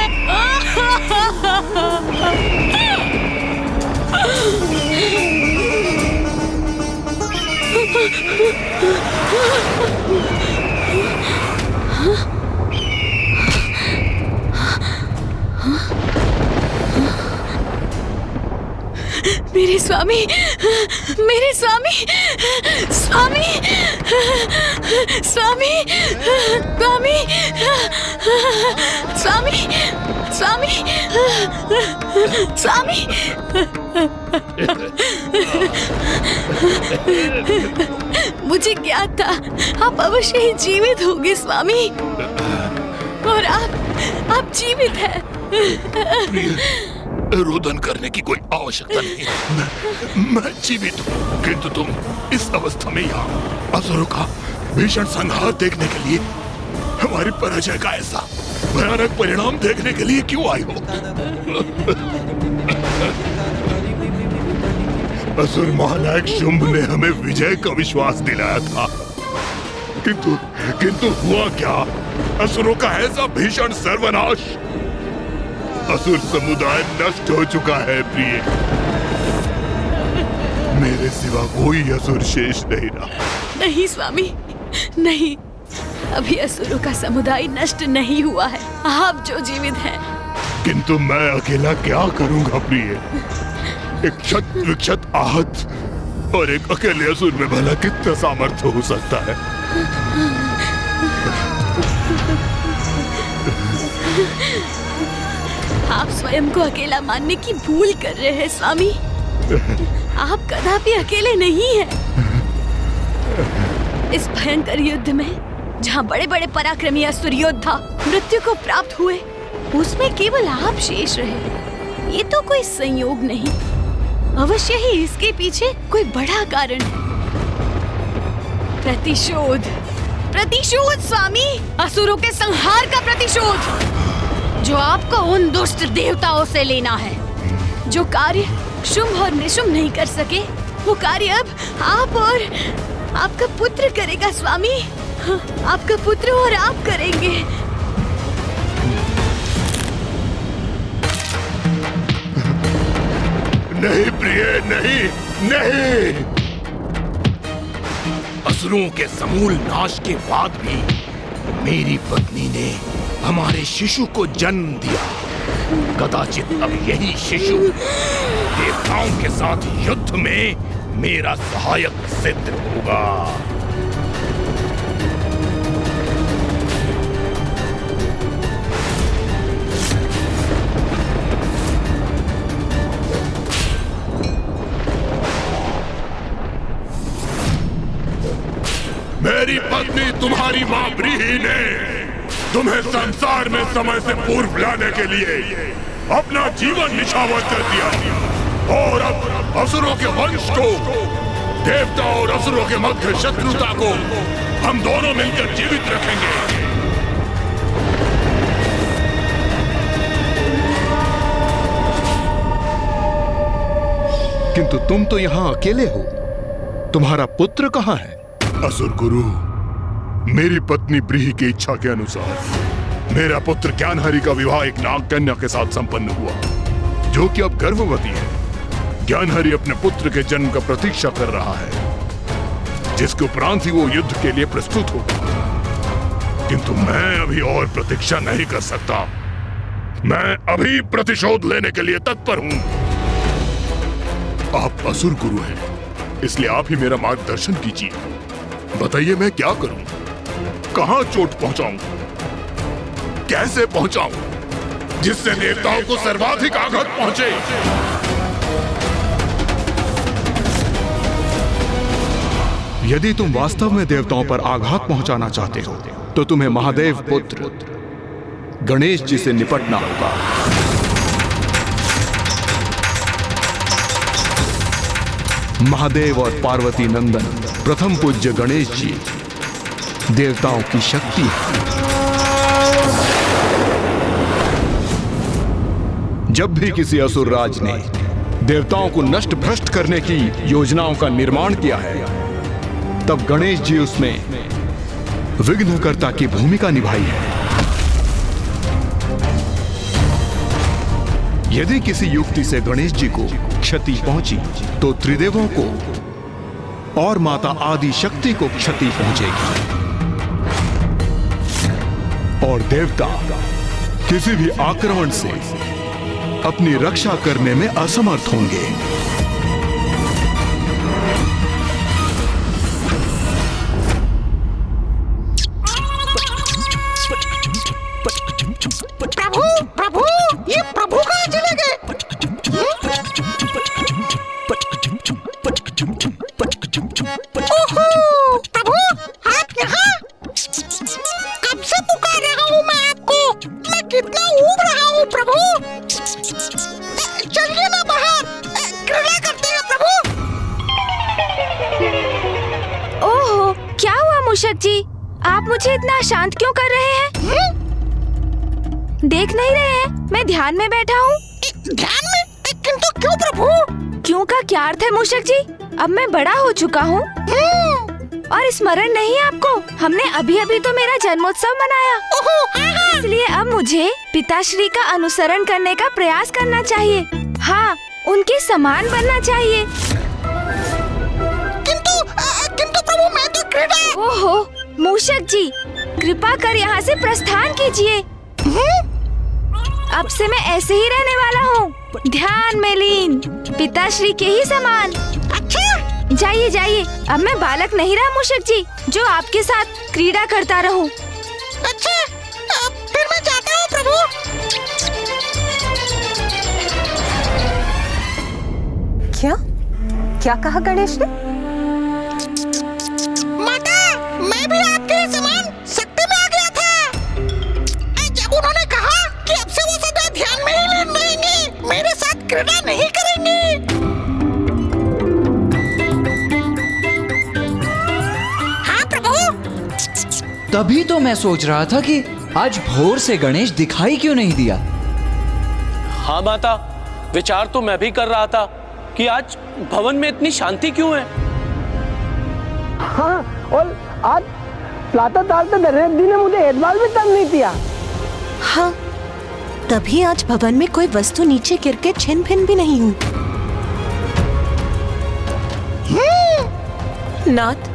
मेरे स्वामी, मेरे स्वामी, स्वामी, स्वामी, स्वामी, स्वामी, स्वामी, स्वामी। मुझे ज्ञात था आप अवश्य ही जीवित होंगे स्वामी, और आप जीवित हैं। रोदन करने की कोई आवश्यकता नहीं है। मैं जीवित हूँ, किंतु तुम इस अवस्था में यहाँ असुरों का भीषण संहार देखने के लिए, हमारी पराजय का ऐसा भयानक परिणाम देखने के लिए क्यों आई हो? असुर महानायक शुंभ ने हमें विजय का विश्वास दिलाया था, किंतु हुआ क्या? असुरों का ऐसा भीषण सर्वनाश। असुर समुदाय नष्ट हो चुका है प्रिय। मेरे सिवा कोई असुर शेष नहीं रहा। नहीं स्वामी, नहीं, अभी असुरों का समुदाय नष्ट नहीं हुआ है। आप जो जीवित हैं। किंतु मैं अकेला क्या करूंगा प्रिय? एक क्षत विक्षत आहत और एक अकेले असुर में भला कितना सामर्थ्य हो सकता है? आप स्वयं को अकेला मानने की भूल कर रहे हैं स्वामी। आप कदापि अकेले नहीं हैं। इस भयंकर युद्ध में जहाँ बड़े बड़े पराक्रमी असुर योद्धा मृत्यु को प्राप्त हुए, उसमें केवल आप शेष रहे। ये तो कोई संयोग नहीं, अवश्य ही इसके पीछे कोई बड़ा कारण है। प्रतिशोध, प्रतिशोध स्वामी, असुरों के संहार का प्रतिशोध, जो आपको उन दुष्ट देवताओं से लेना है। जो कार्य शुंभ और निशुंभ नहीं कर सके, वो कार्य अब आप और आपका पुत्र करेगा स्वामी। आपका पुत्र और आप करेंगे। नहीं प्रिय, नहीं, नहीं। असुरों के समूल नाश के बाद भी मेरी पत्नी ने हमारे शिशु को जन्म दिया। कदाचित अब यही शिशु देवताओं के साथ युद्ध में मेरा सहायक सिद्ध होगा। मेरी पत्नी तुम्हारी मां ब्रीहि ने तुम्हें संसार में समय से पूर्व लाने के लिए अपना जीवन निछावर कर दिया, और अब असुरों के वंश को, देवता और असुरों के मध्य शत्रुता को हम दोनों मिलकर जीवित रखेंगे। किंतु तुम तो यहाँ अकेले हो, तुम्हारा पुत्र कहाँ है? असुर गुरु, मेरी पत्नी ब्रीहि की इच्छा के अनुसार मेरा पुत्र ज्ञानहरि का विवाह एक नाग कन्या के साथ संपन्न हुआ, जो कि अब गर्भवती है। ज्ञानहरि अपने पुत्र के जन्म का प्रतीक्षा कर रहा है, जिसके उपरांत ही वो युद्ध के लिए प्रस्तुत होगा। किंतु मैं अभी और प्रतीक्षा नहीं कर सकता। मैं अभी प्रतिशोध लेने के लिए तत्पर हूं। आप असुर गुरु हैं, इसलिए आप ही मेरा मार्गदर्शन कीजिए। बताइए मैं क्या करूं? कहां चोट पहुंचाऊं? कैसे पहुंचाऊं जिससे देवताओं को सर्वाधिक आघात पहुंचे? यदि तुम वास्तव में देवताओं पर आघात पहुंचाना चाहते हो, तो तुम्हें महादेव पुत्र गणेश जी से निपटना होगा। महादेव और पार्वती नंदन प्रथम पूज्य गणेश जी देवताओं की शक्ति है। जब भी किसी असुर राज ने देवताओं को नष्ट भ्रष्ट करने की योजनाओं का निर्माण किया है, तब गणेश जी उसमें विघ्नकर्ता की भूमिका निभाई है। यदि किसी युक्ति से गणेश जी को क्षति पहुंची, तो त्रिदेवों को और माता आदि शक्ति को क्षति पहुंचेगी, और देवता किसी भी आक्रमण से अपनी रक्षा करने में असमर्थ होंगे। प्रभु, प्रभु, ये प्रभु कहाँ चले गए? ओहो, प्रभु, आप यहाँ? कब से पुकार रहा हूँ मैं आपको। मैं कितना ऊब रहा हूँ प्रभु। मूषक जी, आप मुझे इतना शांत क्यों कर रहे हैं? देख नहीं रहे हैं मैं ध्यान में बैठा हूँ। ध्यान में? किंतु क्यों प्रभु? क्यों का क्या अर्थ है मूषक जी? अब मैं बड़ा हो चुका हूँ और स्मरण नहीं है आपको? हमने अभी अभी तो मेरा जन्मोत्सव मनाया, इसलिए अब मुझे पिताश्री का अनुसरण करने का प्रयास करना चाहिए। हाँ, उनके समान बनना चाहिए। किंतु प्रभु मैं तो क्रीड़ा। ओहो मूषक जी, कृपा कर यहाँ से प्रस्थान कीजिए। अब से मैं ऐसे ही रहने वाला हूँ, ध्यान में लीन, पिताश्री के ही समान। अच्छा जाइए जाइए, अब मैं बालक नहीं रहा मूषक जी, जो आपके साथ क्रीड़ा करता रहूं। अच्छा, फिर मैं जाता हूँ प्रभु। क्या कहा गणेश ने? माता, मैं भी आपके समान शक्ति में आ गया था। जब उन्होंने कहा कि अब से वो सदा ध्यान में ही लीन रहेंगे, मेरे साथ क्रीड़ा नहीं करेंगे। हाँ प्रभु। तभी तो मैं सोच रहा था कि आज भोर से गणेश दिखाई क्यों नहीं दिया। हाँ माता, विचार तो मैं भी कर रहा था कि आज भवन में इतनी शांति क्यों है। हाँ, और आज प्रातःकाल दर्शक जी ने मुझे एतबार भी तंग नहीं किया। हाँ, तभी आज भवन में कोई वस्तु नीचे गिर के छिन भिन भी नहीं हुई। नाथ,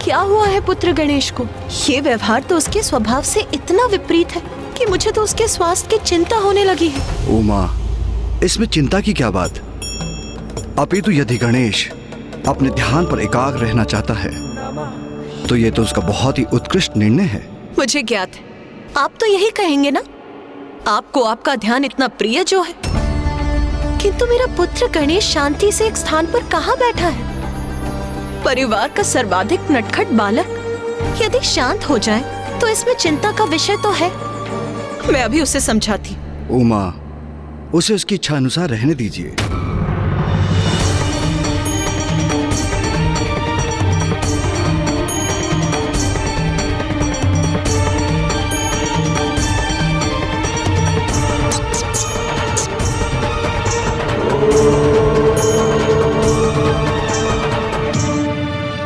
क्या हुआ है पुत्र गणेश को? ये व्यवहार तो उसके स्वभाव से इतना विपरीत है कि मुझे तो उसके स्वास्थ्य की चिंता होने लगी है। उमा, इसमें चिंता की क्या बात? अपितु यदि गणेश अपने ध्यान पर एकाग्र रहना चाहता है तो ये तो उसका बहुत ही उत्कृष्ट निर्णय है। मुझे ज्ञात है, आप तो यही कहेंगे ना, आपको आपका ध्यान इतना प्रिय जो है। किंतु मेरा पुत्र गणेश शांति से एक स्थान पर कहाँ बैठा है? परिवार का सर्वाधिक नटखट बालक यदि शांत हो जाए तो इसमें चिंता का विषय तो है। मैं अभी उसे समझाती। उमा, उसे उसकी इच्छा अनुसार रहने दीजिए।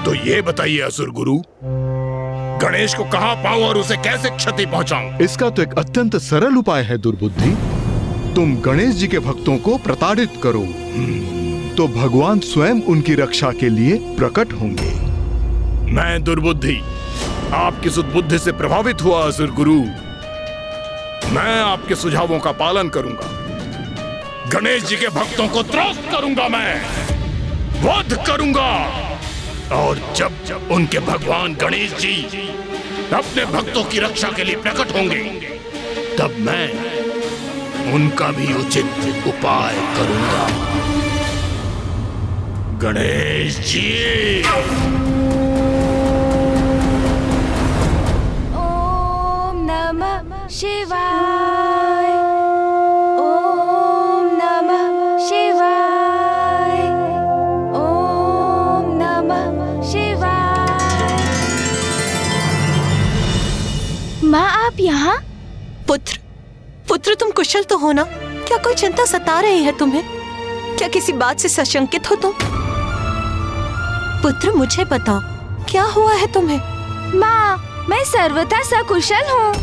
तो ये बताइए असुर गुरु, गणेश को कहां पाऊं और उसे कैसे क्षति पहुंचाऊं? इसका तो एक अत्यंत सरल उपाय है दुर्बुद्धि। तुम गणेश जी के भक्तों को प्रताड़ित करो तो भगवान स्वयं उनकी रक्षा के लिए प्रकट होंगे। मैं दुर्बुद्धि आपकी सुदबुद्धि से प्रभावित हुआ असुर गुरु। मैं आपके सुझावों का पालन करूंगा। गणेश जी के भक्तों को त्रस्त करूंगा, मैं वध करूंगा। और जब उनके भगवान गणेश जी अपने भक्तों की रक्षा के लिए प्रकट होंगे, तब मैं उनका भी उचित उपाय करूंगा। गणेश जी, ओम नमः शिवाय, ओम नमः शिवाय, ओम नमः शिवाय। माँ, आप यहाँ? पुत्र तुम कुशल तो हो ना? क्या कोई चिंता सता रही है तुम्हें? क्या किसी बात से सशंकित हो तुम? पुत्र मुझे बताओ, क्या हुआ है तुम्हें? माँ, मैं सर्वथा सकुशल हूँ,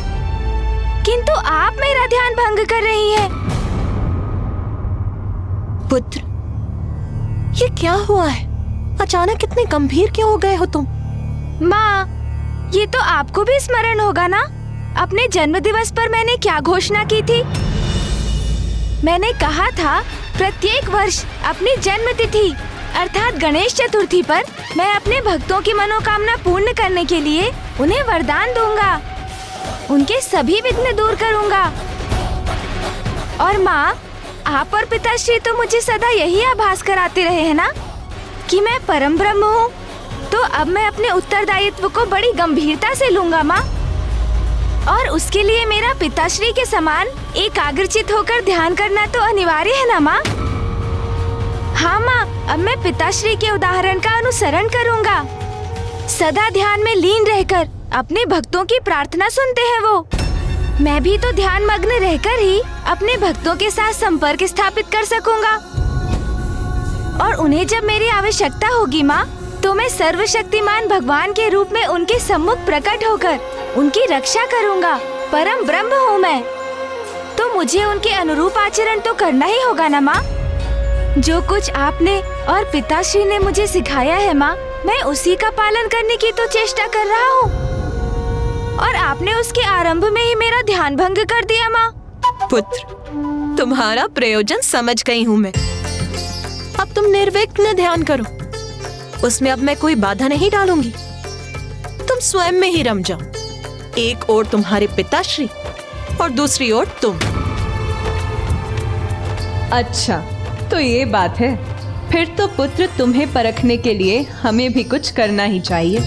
किंतु आप मेरा ध्यान भंग कर रही हैं। पुत्र, ये क्या हुआ है? अचानक इतने गंभीर क्यों हो गए हो तुम? माँ, ये तो आपको भी स्मरण होगा ना, अपने जन्म दिवस पर मैंने क्या घोषणा की थी? मैंने कहा था प्रत्येक वर्ष अपनी जन्म तिथि अर्थात गणेश चतुर्थी पर मैं अपने भक्तों की मनोकामना पूर्ण करने के लिए उन्हें वरदान दूंगा, उनके सभी विघ्न दूर करूंगा। और माँ, आप और पिताश्री तो मुझे सदा यही आभास कराते रहे हैं ना कि मैं परम ब्रह्म हूँ। तो अब मैं अपने उत्तरदायित्व को बड़ी गंभीरता से लूंगा माँ, और उसके लिए मेरा पिताश्री के समान एकाग्रचित होकर ध्यान करना तो अनिवार्य है ना माँ? हाँ माँ, अब मैं पिताश्री के उदाहरण का अनुसरण करूंगा। सदा ध्यान में लीन रहकर अपने भक्तों की प्रार्थना सुनते हैं वो। मैं भी तो ध्यान मग्न रहकर ही अपने भक्तों के साथ संपर्क स्थापित कर सकूंगा। और उन्हें जब मेरी आवश्यकता होगी माँ, तो मैं सर्वशक्तिमान भगवान के रूप में उनके सम्मुख प्रकट होकर उनकी रक्षा करूंगा। परम ब्रह्म हूँ मैं, तो मुझे उनके अनुरूप आचरण तो करना ही होगा ना माँ। जो कुछ आपने और पिताश्री ने मुझे सिखाया है माँ, मैं उसी का पालन करने की तो चेष्टा कर रहा हूँ। और आपने उसके आरंभ में ही मेरा ध्यान भंग कर दिया माँ। पुत्र, तुम्हारा प्रयोजन समझ गई हूँ मैं। अब तुम निर्विघ्न ध्यान करो, उसमें अब मैं कोई बाधा नहीं डालूंगी। तुम स्वयं में ही रम जाओ। एक ओर तुम्हारे पिताश्री और दूसरी ओर तुम। अच्छा, तो ये बात है। फिर तो पुत्र, तुम्हें परखने के लिए हमें भी कुछ करना ही चाहिए।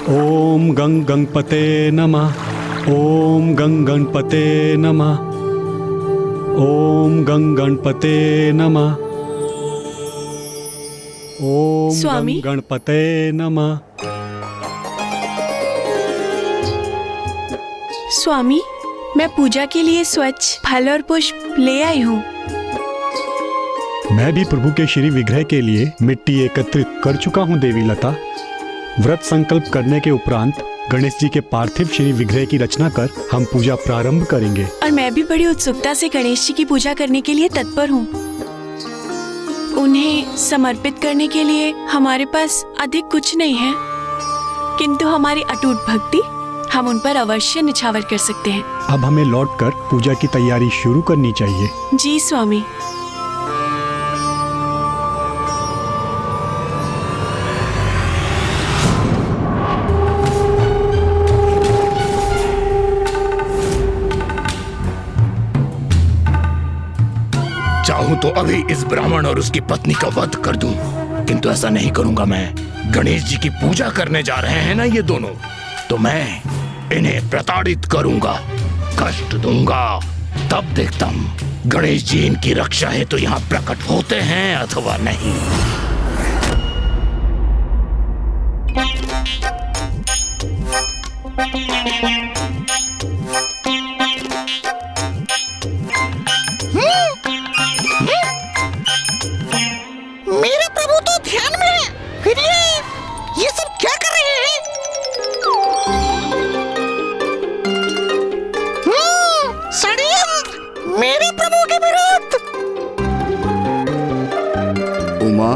ओम गंग गणपते नमः। ओम गंग गणपते नमः। ओम गंग गणपते नमः। ओम स्वामी गणपते नमः। स्वामी, मैं पूजा के लिए स्वच्छ फल और पुष्प ले आई हूँ। मैं भी प्रभु के श्री विग्रह के लिए मिट्टी एकत्रित कर चुका हूँ देवी लता। व्रत संकल्प करने के उपरांत गणेश जी के पार्थिव श्री विग्रह की रचना कर हम पूजा प्रारंभ करेंगे। और मैं भी बड़ी उत्सुकता से गणेश जी की पूजा करने के लिए तत्पर हूँ। उन्हें समर्पित करने के लिए हमारे पास अधिक कुछ नहीं है, किंतु हमारी अटूट भक्ति हम उन पर अवश्य निछावर कर सकते हैं। अब हमें लौटकर पूजा की तैयारी शुरू करनी चाहिए। जी स्वामी। चाहूं तो अभी इस ब्राह्मण और उसकी पत्नी का वध कर दूं, किंतु ऐसा नहीं करूंगा। मैं गणेश जी की पूजा करने जा रहे हैं ना ये दोनों, तो मैं इन्हें प्रताड़ित करूंगा, कष्ट दूंगा। तब देखता हूं गणेश जी इनकी रक्षा है तो यहाँ प्रकट होते हैं अथवा नहीं। मेरे प्रभु तो ध्यान में है, फिर ये सब क्या कर रहे हैं? षड्यंत्र मेरे प्रभु के विरुद्ध। उमा,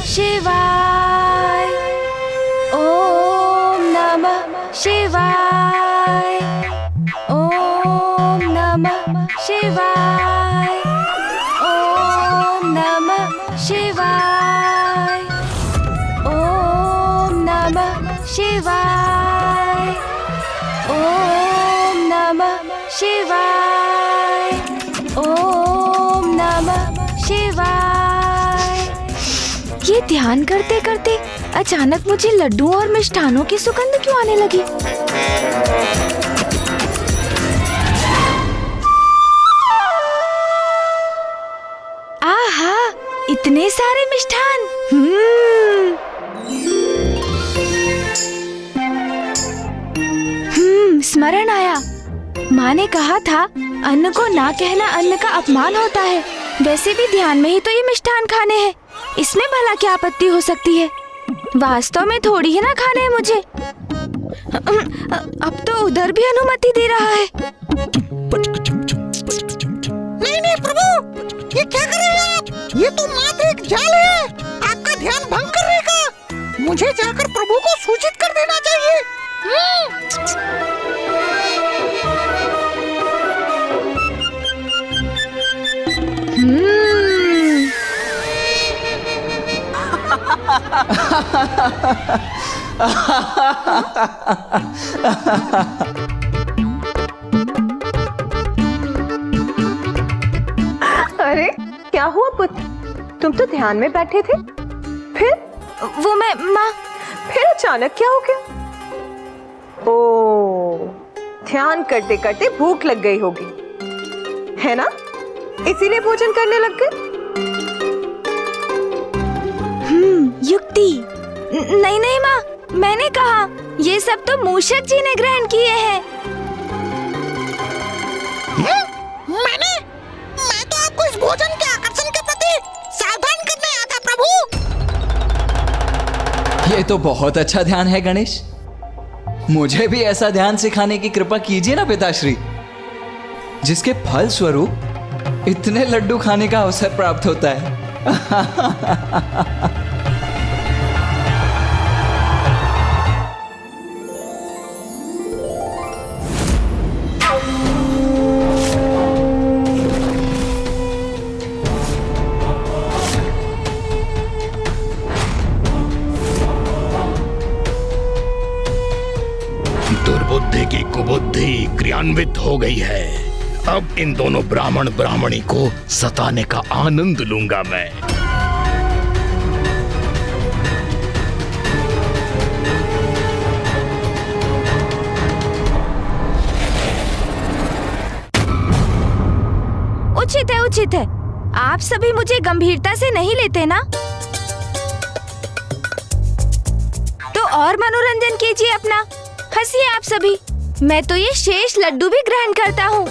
शिवाय, ओम नमः शिवाय, ओम नमः शिवाय, ओम नमः शिवाय, ओम नमः शिवाय, ओम नमः शिवाय, ओम नमः शिवाय। ये ध्यान करते करते अचानक मुझे लड्डुओं और मिष्ठानों की सुगंध क्यों आने लगी? आहा, इतने सारे मिष्ठान। स्मरण आया। माँ ने कहा था अन्न को ना कहना अन्न का अपमान होता है। वैसे भी ध्यान में ही तो ये मिष्ठान खाने हैं, इसमें भला क्या आपत्ति हो सकती है। वास्तव में थोड़ी ही ना खाना है मुझे। अब तो उधर भी अनुमति दे रहा है। नहीं नहीं प्रभु, ये क्या कर रहे हैं आप? ये तो मात्र एक जाल है, आपका ध्यान भंग करने का। मुझे जाकर प्रभु को सूचित कर देना चाहिए। अरे क्या हुआ पुत्र, तुम तो ध्यान में बैठे थे, फिर? वो मैं माँ। फिर अचानक क्या हो गया? ओ, ध्यान करते करते भूख लग गई होगी, है ना? इसीलिए भोजन करने लग गए। युक्ति। नहीं नहीं माँ, मैंने कहा ये सब तो मूषक जी ने ग्रहण किए हैं। मैं तो आपको इस भोजन के आकर्षण के प्रति सावधान करने आया था प्रभु। ये तो बहुत अच्छा ध्यान है गणेश, मुझे भी ऐसा ध्यान सिखाने की कृपा कीजिए ना पिताश्री, जिसके फल स्वरूप इतने लड्डू खाने का अवसर प्राप्त होता है। दुर्बुद्धि की कुबुद्धि क्रियान्वित हो गई है। अब इन दोनों ब्राह्मण ब्राह्मणी को सताने का आनंद लूंगा मैं। उचित है, उचित है। आप सभी मुझे गंभीरता से नहीं लेते ना, तो और मनोरंजन कीजिए अपना, हंसिए आप सभी। मैं तो ये शेष लड्डू भी ग्रहण करता हूँ।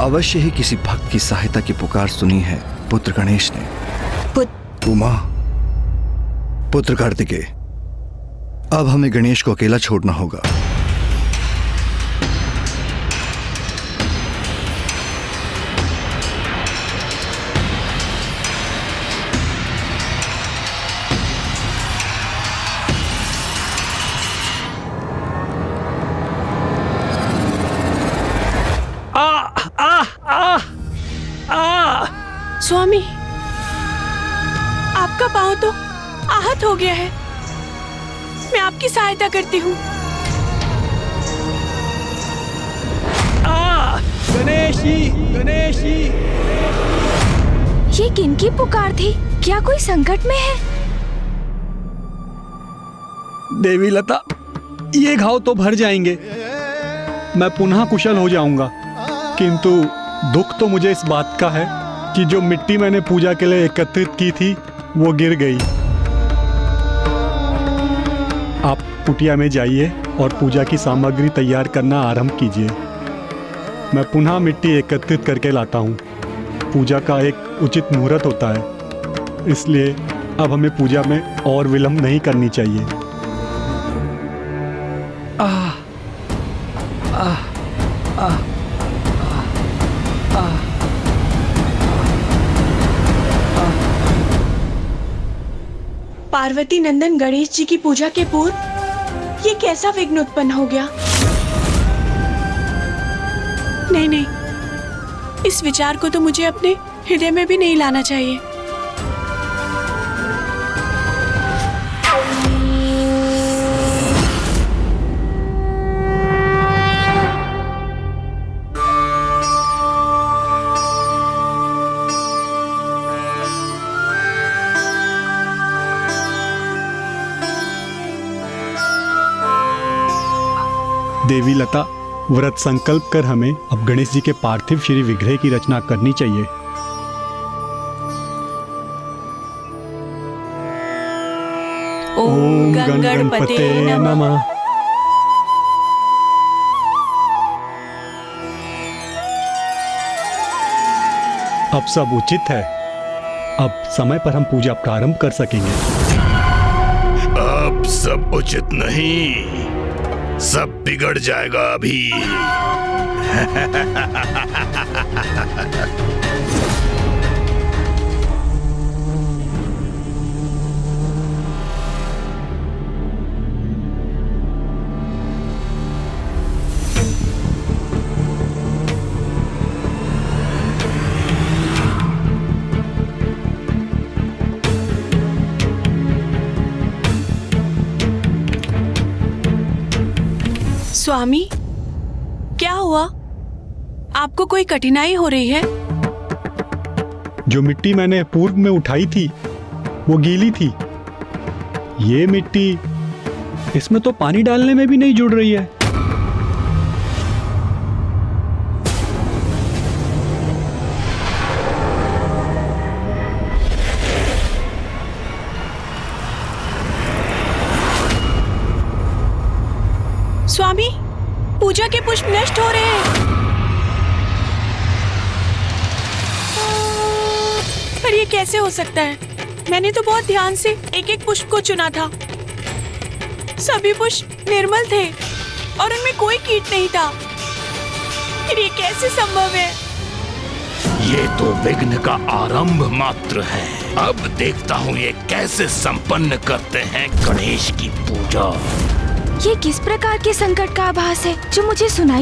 अवश्य ही किसी भक्त की सहायता की पुकार सुनी है पुत्र गणेश ने। उमा, पुत्र कार्तिकेय, अब हमें गणेश को अकेला छोड़ना होगा। स्वामी, आपका पांव तो आहत हो गया है, मैं आपकी सहायता करती हूँ। गणेशी, गणेशी। ये किनकी पुकार थी? क्या कोई संकट में है? देवी लता, ये घाव तो भर जाएंगे, मैं पुनः कुशल हो जाऊंगा, किंतु दुख तो मुझे इस बात का है कि जो मिट्टी मैंने पूजा के लिए एकत्रित की थी वो गिर गई। आप कुटिया में जाइए और पूजा की सामग्री तैयार करना आरंभ कीजिए। मैं पुनः मिट्टी एकत्रित करके लाता हूँ। पूजा का एक उचित मुहूर्त होता है, इसलिए अब हमें पूजा में और विलंब नहीं करनी चाहिए। पार्वती नंदन गणेश जी की पूजा के पूर्व ये कैसा विघ्न उत्पन्न हो गया? नहीं नहीं, इस विचार को तो मुझे अपने हृदय में भी नहीं लाना चाहिए। देवी लता, व्रत संकल्प कर हमें अब गणेश जी के पार्थिव श्री विग्रह की रचना करनी चाहिए। ओम गणपते नमः। अब सब उचित है। अब समय पर हम पूजा प्रारंभ कर सकेंगे। अब सब उचित नहीं, सब बिगड़ जाएगा अभी। स्वामी, क्या हुआ? आपको कोई कठिनाई हो रही है? जो मिट्टी मैंने पूर्व में उठाई थी वो गीली थी। ये मिट्टी, इसमें तो पानी डालने में भी नहीं जुड़ रही है। स्वामी, पूजा के पुष्प नष्ट हो रहे हैं। पर ये कैसे हो सकता है? मैंने तो बहुत ध्यान से एक एक पुष्प को चुना था। सभी पुष्प निर्मल थे और उनमें कोई कीट नहीं था। फिर ये कैसे संभव है? ये तो विघ्न का आरंभ मात्र है। अब देखता हूँ ये कैसे संपन्न करते हैं गणेश की पूजा। ये किस प्रकार के संकट का आभास है जो मुझे सुनाई